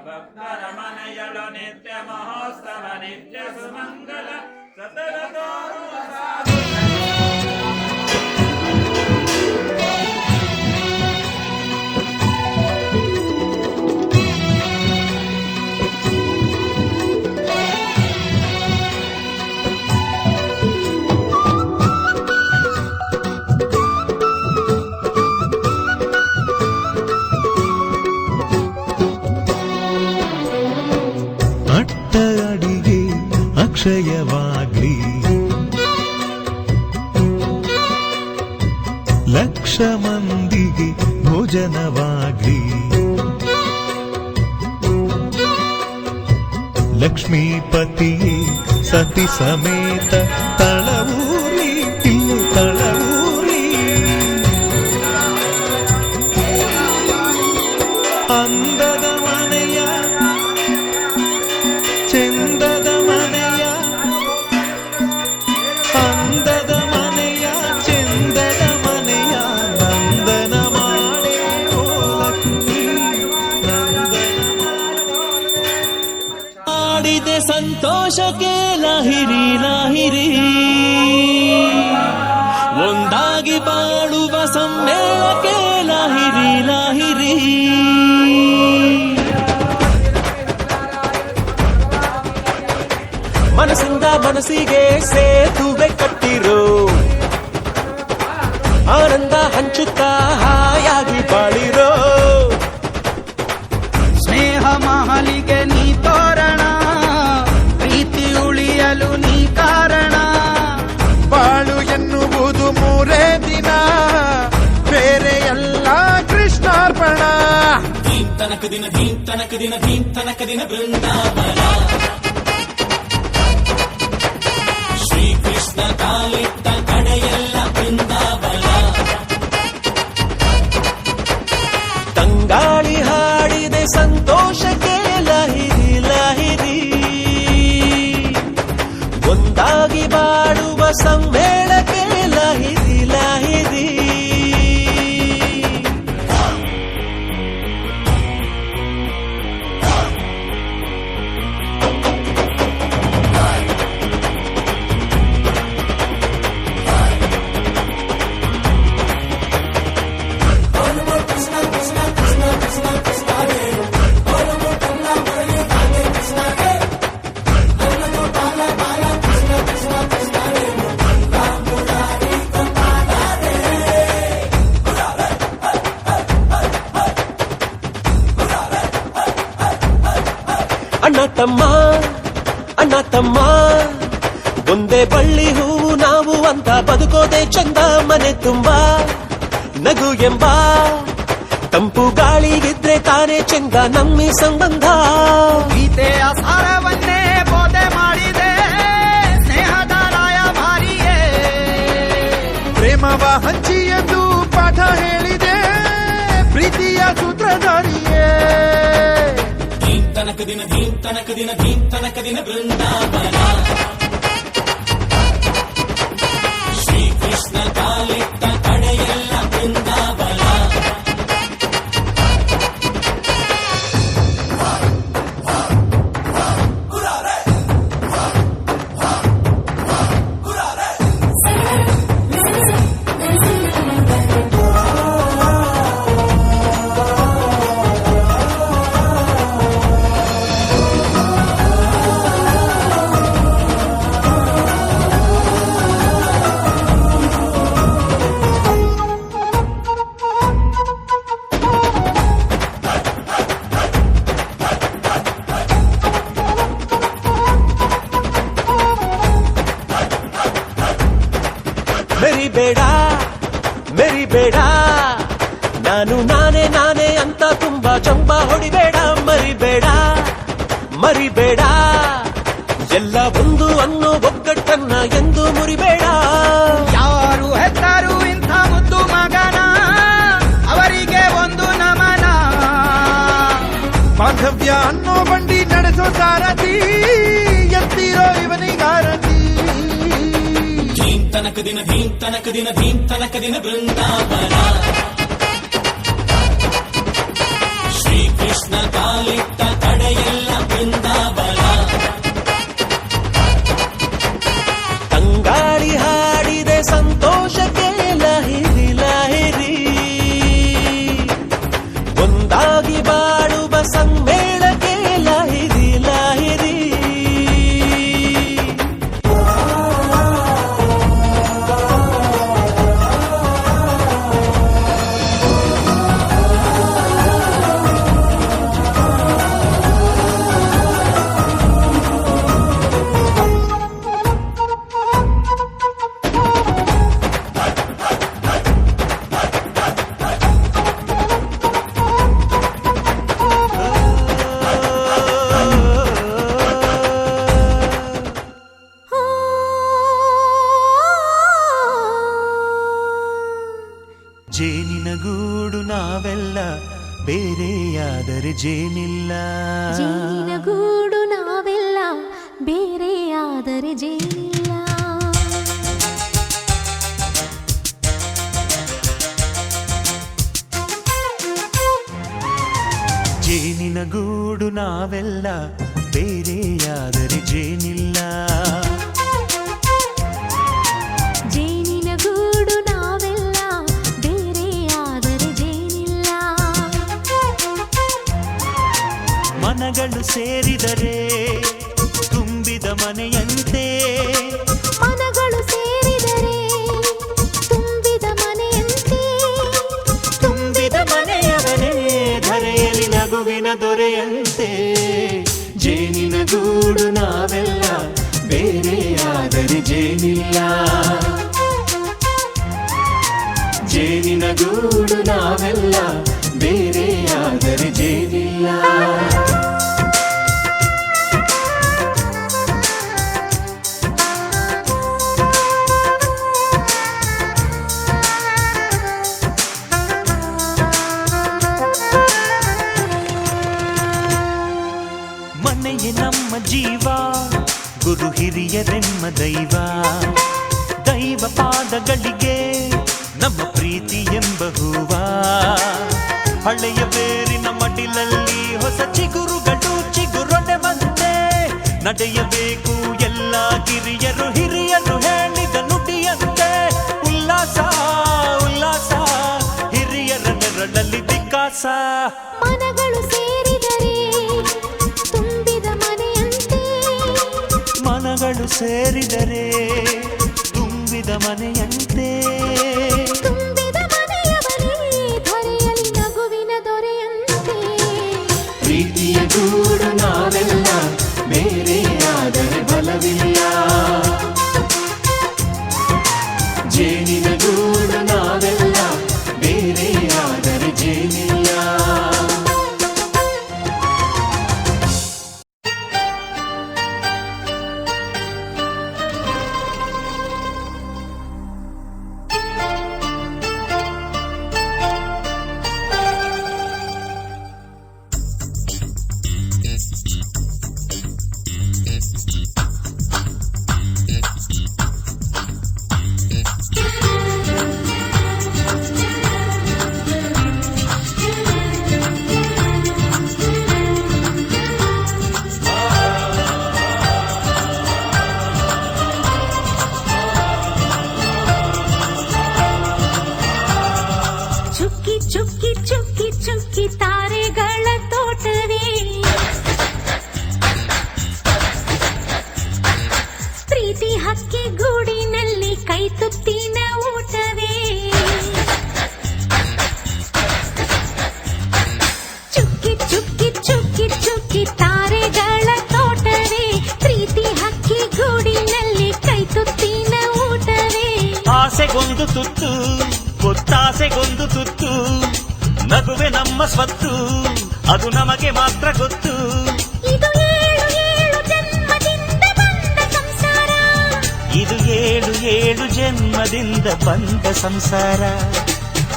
ಭಕ್ತರ ಮನೆಯಳು ನಿತ್ಯ ಮಹೋತ್ಸವ ನಿತ್ಯ ಸುಮಂಗಲ ಸತತ ತೋರುವ ಅಕ್ಷಯವಾಗ್ಲಿ ಲಕ್ಷ ಮಂದಿಗೆ ಭೋಜನವಾಗ್ಲಿ ಲಕ್ಷ್ಮೀಪತಿಯೇ ಸತಿ ಸಮೇತ ತಳವೂರಿ ಇಲ್ಲಿ ತಳವೂರಿ ಅಂದದ ಮನೆಯ ಚಂದದ ಮನೆಯ ಅಂದದ ಮನೆಯ ಚಂದದ ಮನೆಯ ನಂದನ ಮಾಡೇ ಓ ಲಕ್ಷ್ಮೀ ನಂದನ ಮಾಡಿದೆ ಸಂತೋಷಕ್ಕೆ ಲಾಹಿರಿ ಲಾಹಿರಿ ಒಂದಾಗಿ ಬಾಳುವ ಸಮ್ಮೇಳಕ್ಕೆ ಲಾಹಿರಿ ಲಾಹಿರಿ ಮನಸ್ಸಿಂದ ಮನಸ್ಸಿಗೆ ಸೇತುವೆ ಕಟ್ಟಿರೋ ಆನಂದ ಹಂಚುತ್ತಾ ಹಾಯಾಗಿ ಬಾಳಿರೋ ಸ್ನೇಹ ಮಹಲಿಗೆ ನೀ ತೋರಣ ಪ್ರೀತಿ ಉಳಿಯಲು ನೀ ಕಾರಣ ಬಾಳು ಎನ್ನುವುದು ಮೂರೇ ದಿನ ಬೇರೆ ಎಲ್ಲ ಕೃಷ್ಣಾರ್ಪಣ ಧೀಂ ತನಕ ದಿನ ಧೀಂ ತನಕ ದಿನ ಧೀಂ ತನಕ ದಿನ ಬೃಂದಾವನ ಶ್ರೀಕೃಷ್ಣ ಕಾಲಿಟ್ಟ ಕಡೆಯೆಲ್ಲ ಬೃಂದಾವನ ತಂಗಾಳಿ ಹಾಡಿದೆ ಸಂತೋಷಕ್ಕೆ ಲಾಹಿರಿ ಲಾಹಿರಿ ಒಂದಾಗಿ ಬಾಡುವ ಸಮ್ಮೇಳಕ್ಕೆ ಲಾಹಿರಿ ಲಾಹಿರಿ ಅಣ್ಣ ತಮ್ಮ ಒಂದೇ ಬಳ್ಳಿ ಹೂವು ನಾವು ಅಂತ ಬದುಕೋದೆ ಚಂದ ಮನೆ ತುಂಬಾ ನಗು ಎಂಬ ತಂಪು ಗಾಳಿಗಿದ್ರೆ ತಾನೇ ಚಂದ ನಮ್ಮಿ ಸಂಬಂಧ ಗೀತೆಯ ಸಾರವನ್ನೇ ಬೋಧೆ ಮಾಡಿದೆ ಸ್ನೇಹದ ರಾಯಭಾರಿಯೇ ಪ್ರೇಮವ ಹಂಚಿ ಎಂದು ಪಾಠ ಹೇಳಿದೆ ಪ್ರೀತಿಯ ಸೂತ್ರಧಾರಿಯೇ ಧೀಂ ತನಕ ದಿನ ಧೀಂ ತನಕ ದಿನ ಧೀಂ ತನಕ ದಿನ ಬೃಂದಾವನ ಶ್ರೀಕೃಷ್ಣ ಕಾಲಿಟ್ಟ ಕಡೆಯೆಲ್ಲ ಬೃಂದಾವನ ಮೆರಿಬೇಡ ನಾನು ನಾನೇ ಅಂತ ತುಂಬಾ ಚಂಬ ಹೊಡಿಬೇಡ ಮರಿಬೇಡ ಎಲ್ಲ ಒಂದು ಅನ್ನೋ ಒಗ್ಗಟ್ಟನ್ನ ಎಂದು ಮುರಿಬೇಡ ಸತ್ಯ ಅನ್ನೋ ಬಂಡಿ ನಡೆಸೋ ಸಾರಥಿ ಎತ್ತಿರೋ ಇವನಿಗಾರತಿ ಧೀಂ ತನಕ ದಿನ ಧೀಂ ತನಕ ದಿನ ಧೀಂ ತನಕ ದಿನ ಬೃಂದಾವನ ಶ್ರೀಕೃಷ್ಣ ಕಾಲಿಟ್ಟ ಕಡೆಯೆಲ್ಲ ಬೃಂದಾವನ ತಂಗಾಳಿ ಹಾಡಿದೆ ಸಂತೋಷಕ್ಕೆ ಲಹಿರಿ ಲಹಿರಿ ಒಂದಾಗಿ ಬಾಳುವ ಸಮ್ಮೇಳಕ್ಕೆ ಲಹಿರಿ ಲಹಿರಿ ಜೇನಿನ ಗೂಡು ನಾವೆಲ್ಲ ಬೇರೆಯಾದರೆ ಜೇನಿಲ್ಲ ಜೇನಿನ ಗೂಡು ನಾವೆಲ್ಲ ಬೇರೆಯಾದರೆ ಜೇನಿಲ್ಲ ಜೇನಿನ ಗೂಡು ನಾವೆಲ್ಲ ಬೇರೆಯಾದರೆ ಜೇನಿಲ್ಲ ಜೇನಿನ ಗೂಡು ನಾವೆಲ್ಲ ಬೇರೆಯಾದರೆ ಜೇನಿಲ್ಲ ಮನಗಳು ಸೇರಿದರೆ ತುಂಬಿದ ಮನೆಯಂತೆ ಮನಗಳು ಸೇರಿದರೆ ತುಂಬಿದ ಮನೆಯಂತೆ ತುಂಬಿದ ಮನೆಯವನೇ ಧರೆಯಲ್ಲಿ ನಗುವಿನ ದೊರೆಯಂತೆ ಜೇನಿನ ಗೂಡು ನಾವೆಲ್ಲ ಬೇರೆಯಾದರೆ ಜೇನಿಲ್ಲ ಜೇನಿನ ಗೂಡು ನಾವೆಲ್ಲ ಬೇರೆಯಾದರೆ ಜೇನಿಲ್ಲ ಮನೆಯೇ ನಮ್ಮ ಜೀವ ಗುರು ಹಿರಿಯರೆಮ್ಮ ದೈವ ದೈವ ಪಾದಗಳಿಗೆ ನಮ್ಮ ಪ್ರೀತಿ ಎಂಬ ಹೂವ ಹಳೆಯ ಬೇರಿನ ಮಡಿಲಲ್ಲಿ ಹೊಸ ಚಿಗುರುಗಳು ಚಿಗುರೊಡೆ ಬಂದೆ ನಡೆಯಬೇಕು ಎಲ್ಲ ಕಿರಿಯರು ಹಿರಿಯರು ಹೇಳಿದ ನುಡಿಯಂತೆ ಉಲ್ಲಾಸ ಉಲ್ಲಾಸ ಹಿರಿಯರ ನೆರಳಲ್ಲಿ ವಿಕಾಸ ಮನಗಳು ಸೇರಿದರೆ ತುಂಬಿದ ಮನೆಯಂತೆ ಮನಗಳು ಸೇರಿದರೆ ತುಂಬಿದ ಮನೆಯಂತೆ ತುಂಬಿದ ಮನೆಯವನೇ ಧರೆಯಲ್ಲಿ ನಗುವಿನ ದೊರೆಯಂತೆ ಪ್ರೀತಿಯ ಗೂಡು ನಾವೆಲ್ಲ ಬೇರೆಯಾದರೆ ಬಲವಿಲ್ಲ ಜೇನಿನ ಗೂಡು ನಾವೆಲ್ಲ ಬೇರೆಯಾದರೆ ಜೇನಿಲ್ಲ ಚುಕ್ಕಿ ಚುಕ್ಕಿ ಚುಕ್ಕಿ ಚುಕ್ಕಿ ತಾರೆಗಳ ತೋಟವೇ ಪ್ರೀತಿ ಹಕ್ಕಿ ಗೂಡಿನಲ್ಲಿ ಕೈ ತುತ್ತಿನ ಊಟವೇ ಚುಕ್ಕಿ ಚುಕ್ಕಿ ಚುಕ್ಕಿ ಚುಕ್ಕಿ ತಾರೆಗಳ ತೋಟವೇ ಪ್ರೀತಿ ಹಕ್ಕಿ ಗೂಡಿನಲ್ಲಿ ಕೈ ತುತ್ತಿನ ಊಟವೇ ಆಸೆಗೊಂದು ತುತ್ತು ಗೊತ್ತಾಸೆಗೊಂದು ತುತ್ತು ನಗುವೆ ನಮ್ಮ ಸ್ವತ್ತು ಅದು ನಮಗೆ ಮಾತ್ರ ಗೊತ್ತು ಇದು ಏಳು ಏಳು ಜನ್ಮದಿಂದ ಬಂದ ಸಂಸಾರ ಇದು ಏಳು ಏಳು ಜನ್ಮದಿಂದ ಬಂದ ಸಂಸಾರ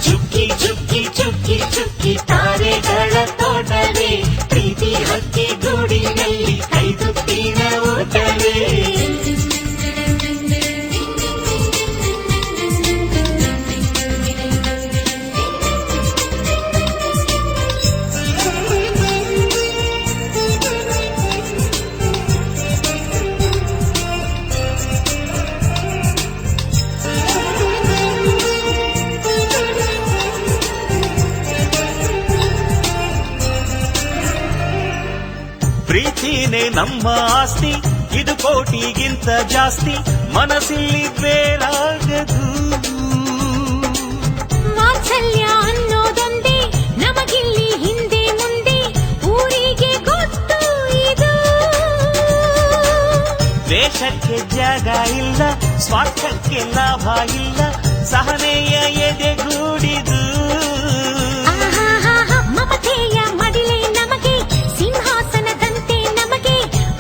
ಚುಕ್ಕಿ ಚುಕ್ಕಿ ಚುಕ್ಕಿ ಚುಕ್ಕಿ ತಾರೆಗಳ ತೋಟವೇ ಪ್ರೀತಿ ಹಕ್ಕಿ ಗೂಡಿನಲ್ಲಿ ಕೈತುತ್ತಿನ ಊಟವೇ ಪ್ರೀತಿನೇ ನಮ್ಮ ಆಸ್ತಿ ಇದು ಕೋಟಿಗಿಂತ ಜಾಸ್ತಿ ಮನಸ್ಸಿಲ್ಲಿ ಬೇರಾಗದು ವಾತ್ಸಲ್ಯ ಅನ್ನೋದೊಂದೇ ನಮಗಿಲ್ಲಿ ಹಿಂದೆ ಮುಂದೆ ಊರಿಗೆ ಗೊತ್ತು ಇದು ದೇಶಕ್ಕೆ ಜಾಗ ಇಲ್ಲ ಸ್ವಾರ್ಥಕ್ಕೆ ಲಾಭ ಇಲ್ಲ ಸಹನೆಯ ಎದೆಗೂಡಿದು ಮಮತೆಯ ಮಡಿಲೆ ನಮಗೆ ಸಿಂಹಾಸನದಂತೆ ನಮಗೆ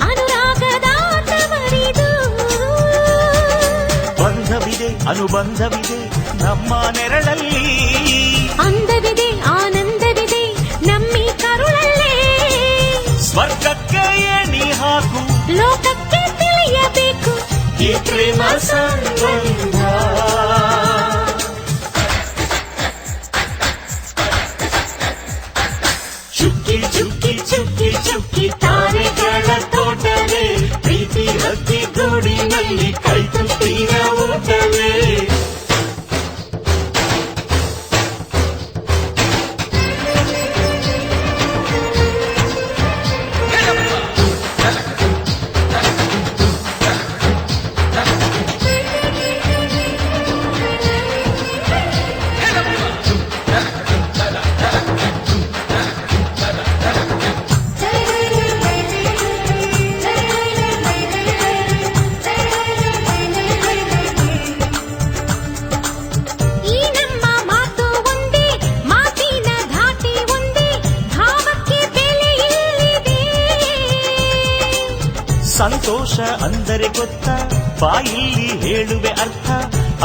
ಅನುರಾಗದ ತವರಿದು ಬಂಧವಿದೆ ಅನುಬಂಧವಿದೆ ನಮ್ಮ ನೆರಳಲ್ಲಿ ಅಂದವಿದೆ ಆನಂದವಿದೆ ನಮ್ಮಿ ಕರುಳಲ್ಲೇ ಸ್ವರ್ಗಕ್ಕೆ ಎಣಿ ಹಾಕು ಲೋಕಕ್ಕೆ ತಿಳಿಯಬೇಕು ಈ ಪ್ರೇಮ ಸಂಬಂಧ ಚುಕ್ಕಿ ಚುಕ್ಕಿ ಚುಕ್ಕಿ ಚುಕ್ಕಿ ತಾರೆಗಳ ತೋಟವೇ ಪ್ರೀತಿ ಹಕ್ಕಿ ಗೂಡಿನಲ್ಲಿ ಕೈತುತ್ತಿನ ಊಟವೇ ಈ ನಮ್ಮ ಮಾತು ಒಂದೇ ಮಾತಿನ ಧಾಟಿ ಒಂದೇ ಭಾವಕ್ಕೆ ಬೆಲೆ ಇಲ್ಲಿದೆ ಸಂತೋಷ ಅಂದರೆ ಗೊತ್ತಾ ಬಾಯಲ್ಲಿ ಹೇಳುವೆ ಅರ್ಥ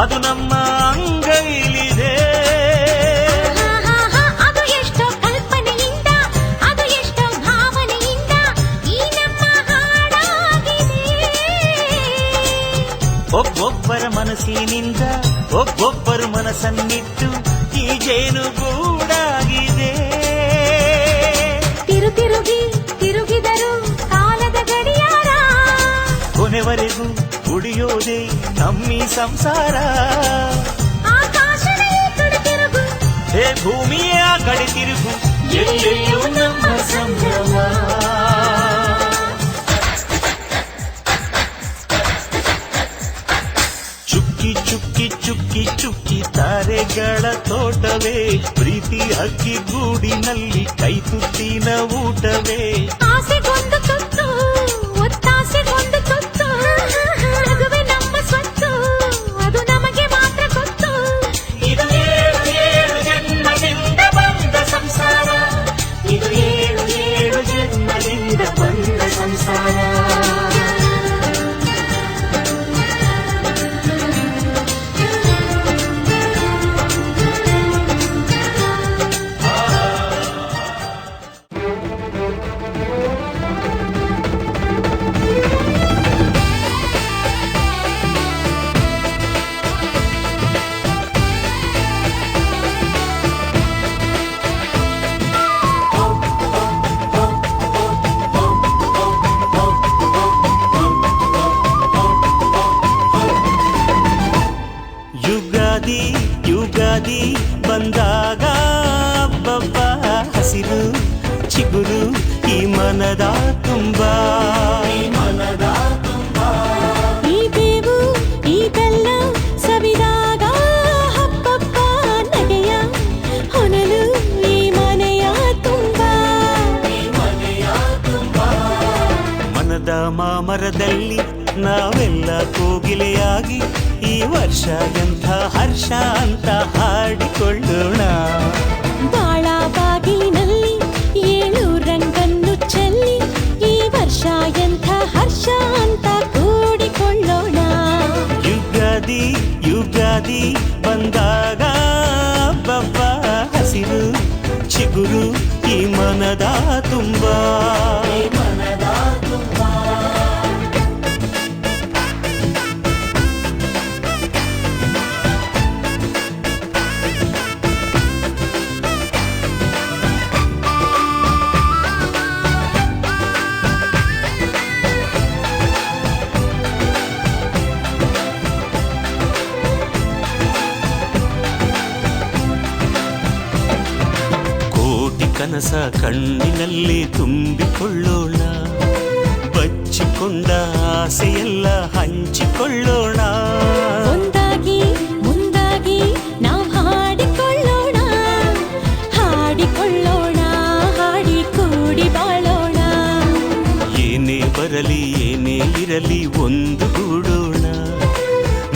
ಅದು ನಮ್ಮ ಅಂಗೈಲಿದೆ ಅದು ಎಷ್ಟೋ ಕಲ್ಪನೆಯಿಂದ ಅದು ಎಷ್ಟೋ ಭಾವನೆಯಿಂದ ಈ ನಮ್ಮ ಹಾಡಾಗಿದೆ ಒಬ್ಬೊಬ್ಬರ ಮನಸ್ಸಿನಿಂದ ಒಬ್ಬೊಬ್ಬರು ಮನಸ್ಸನ್ನಿಟ್ಟು ಈ ಜೇನುಗೂಡಾಗಿದೆ ತಿರುಗಿ ತಿರುಗಿದರು ಕಾಲದ ಗಡಿಯಾರ ಕೊನೆವರೆಗೂ ಉಳಿಯೋದೇ ನಮ್ಮಿ ಸಂಸಾರ ಆಕಾಶದ ಈ ಕಡೆ ತಿರುಗು ಹೇ ಭೂಮಿಯ ಆ ಕಡೆ ತಿರುಗು ಎಲ್ಲೆಲ್ಲೂ ನಮ್ಮ ಸಂಭ್ರಮ ಚುಕ್ಕಿ ಚುಕ್ಕಿ ಚುಕ್ಕಿ ಚುಕ್ಕಿ ತಾರೆಗಳ ತೋಟವೇ ಪ್ರೀತಿ ಹಕ್ಕಿ ಗೂಡಿನಲ್ಲಿ ಕೈತುತ್ತಿನ ಊಟವೇ ಆಸೆಗೊಂದು ತುತ್ತು ಒತ್ತಾಸೆಗೊಂದು ತುತ್ತು ನಗುವೆ ನಮ್ಮ ಸ್ವತ್ತು ಅದು ನಮಗೆ ಮಾತ್ರ ಗೊತ್ತು ಇದು ಏಳು ಏಳು ಜನ್ಮದಿಂದ ಬಂದ ಸಂಸಾರ ಇದು ಏಳು ಏಳು ಜನ್ಮದಿಂದ ಬಂದ ಸಂಸಾರ ಯುಗಾದಿ ಯುಗಾದಿ ಬಂದಾಗ ಬಬ್ಬ ಹಸಿರು ಚಿಗುರು ಈ ಮನದ ತುಂಬಾ ಈ ಬೇವು ಈ ಬೆಲ್ಲ ಸವಿದಾಗ ಹಬ್ಬಬ್ಬ ನಗೆಯ ಹೊನಲು ಈ ಮನೆಯ ತುಂಬಾ ಮನದ ಮಾಮರದಲ್ಲಿ ನಾವೆಲ್ಲ ಕೋಗಿಲೆಯಾಗಿ ಈ ವರ್ಷ ಎಂಥ ಹರ್ಷ ಅಂತ ಹಾಡಿಕೊಳ್ಳೋಣ ಬಾಳ ಬಾಗಿಲಿನಲ್ಲಿ 7 ರಂಗನ್ನು ಚೆಲ್ಲಿ ಈ ವರ್ಷ ಎಂಥ ಹರ್ಷ ಅಂತ ಕೂಡಿಕೊಳ್ಳೋಣ ಯುಗಾದಿ ಯುಗಾದಿ ಬಂದಾಗ ಬಬ್ಬ ಹಸಿರು ಚಿಗುರು ಈ ಮನದ ತುಂಬ ಕನಸ ಕಣ್ಣಿನಲ್ಲಿ ತುಂಬಿಕೊಳ್ಳೋಣ, ಬಚ್ಚಿಕೊಂಡ ಆಸೆಯೆಲ್ಲ ಹಂಚಿಕೊಳ್ಳೋಣ. ಒಂದಾಗಿ ಮುಂದಾಗಿ ನಾವು ಹಾಡಿಕೊಳ್ಳೋಣ, ಹಾಡಿಕೊಳ್ಳೋಣ, ಹಾಡಿ ಕೂಡಿ ಬಾಳೋಣ. ಏನೇ ಬರಲಿ ಏನೇ ಇರಲಿ ಒಂದು ಗೂಡೋಣ,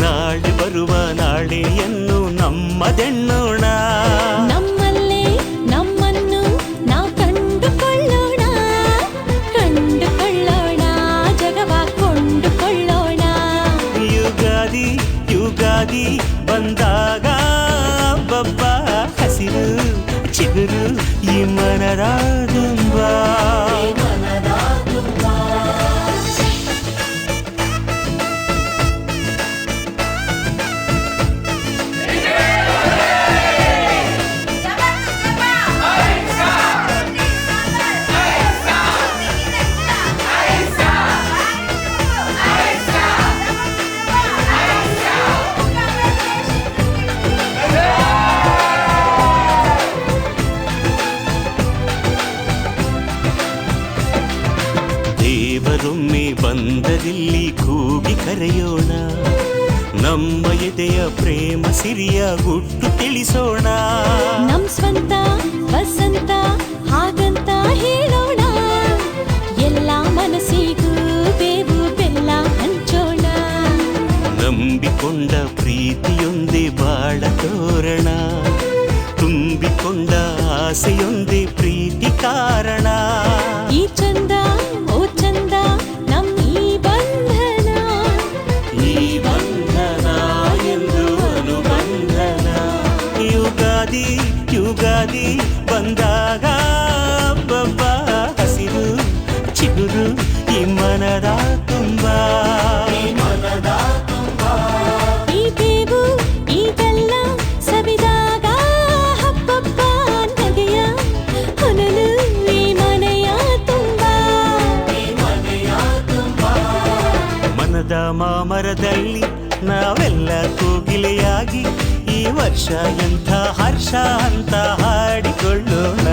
ನಾಳೆ ಬರುವ ನಾಳೆಯನ್ನು ನಮ್ಮದೆಣ್ಣೋಣ. ಯುಗಾದಿ ಬಂದಾಗ ಬಬ್ಬ ಹಸಿರು ಚಿಗುರು ಈ ಮನದ ತುಂಬ. ದೇವರೊಮ್ಮೆ ಬಂದರಿಲ್ಲಿ ಕೂಗಿ ಕರೆಯೋಣ, ನಮ್ಮ ಎದೆಯ ಪ್ರೇಮ ಸಿರಿಯ ಗುಟ್ಟು ತಿಳಿಸೋಣ. ನಮ್ ಸ್ವಂತ ವಸಂತ ಹಾಗಂತ ಹೇಳೋಣ, ಎಲ್ಲ ಮನಸ್ಸಿಗೂ ಬೇವು ಬೆಲ್ಲ ಹಂಚೋಣ. ನಂಬಿಕೊಂಡ ಪ್ರೀತಿಯೊಂದೇ ಬಾಳ ತೋರಣ, ತುಂಬಿಕೊಂಡ ಆಸೆಯೊಂದೇ ಪ್ರೀತಿ ಕಾರಣ. ಈ ಚಂದ ಓ ಚಂದ ನಮ್ ಈ ಬಂಧನ, ಈ ಬಂಧನ ಎಂದು ಅನುಬಂಧನ. ಯುಗಾದಿ ಯುಗಾದಿ ಬಂದಾಗ ಬಬ್ಬ ಹಸಿರು ಚಿಗುರು ಈ ಮನದ ತುಂಬ. ಈ ಬೇವು ಈ ಬೆಲ್ಲ ಸವಿದಾಗ ಹಬ್ಬಬ್ಬ ನಗೆಯ ಹೊನಲು ಈ ಮನೆಯ ತುಂಬ. ಮನದ ಮಾಮರದಲ್ಲಿ ನಾವೆಲ್ಲ ಕೋಗಿಲೆಯಾಗಿ ಈ ವರ್ಷ ಎಂಥ ಹರ್ಷ ಅಂತ ಹಾಡಿಕೊಳ್ಳೋಣ.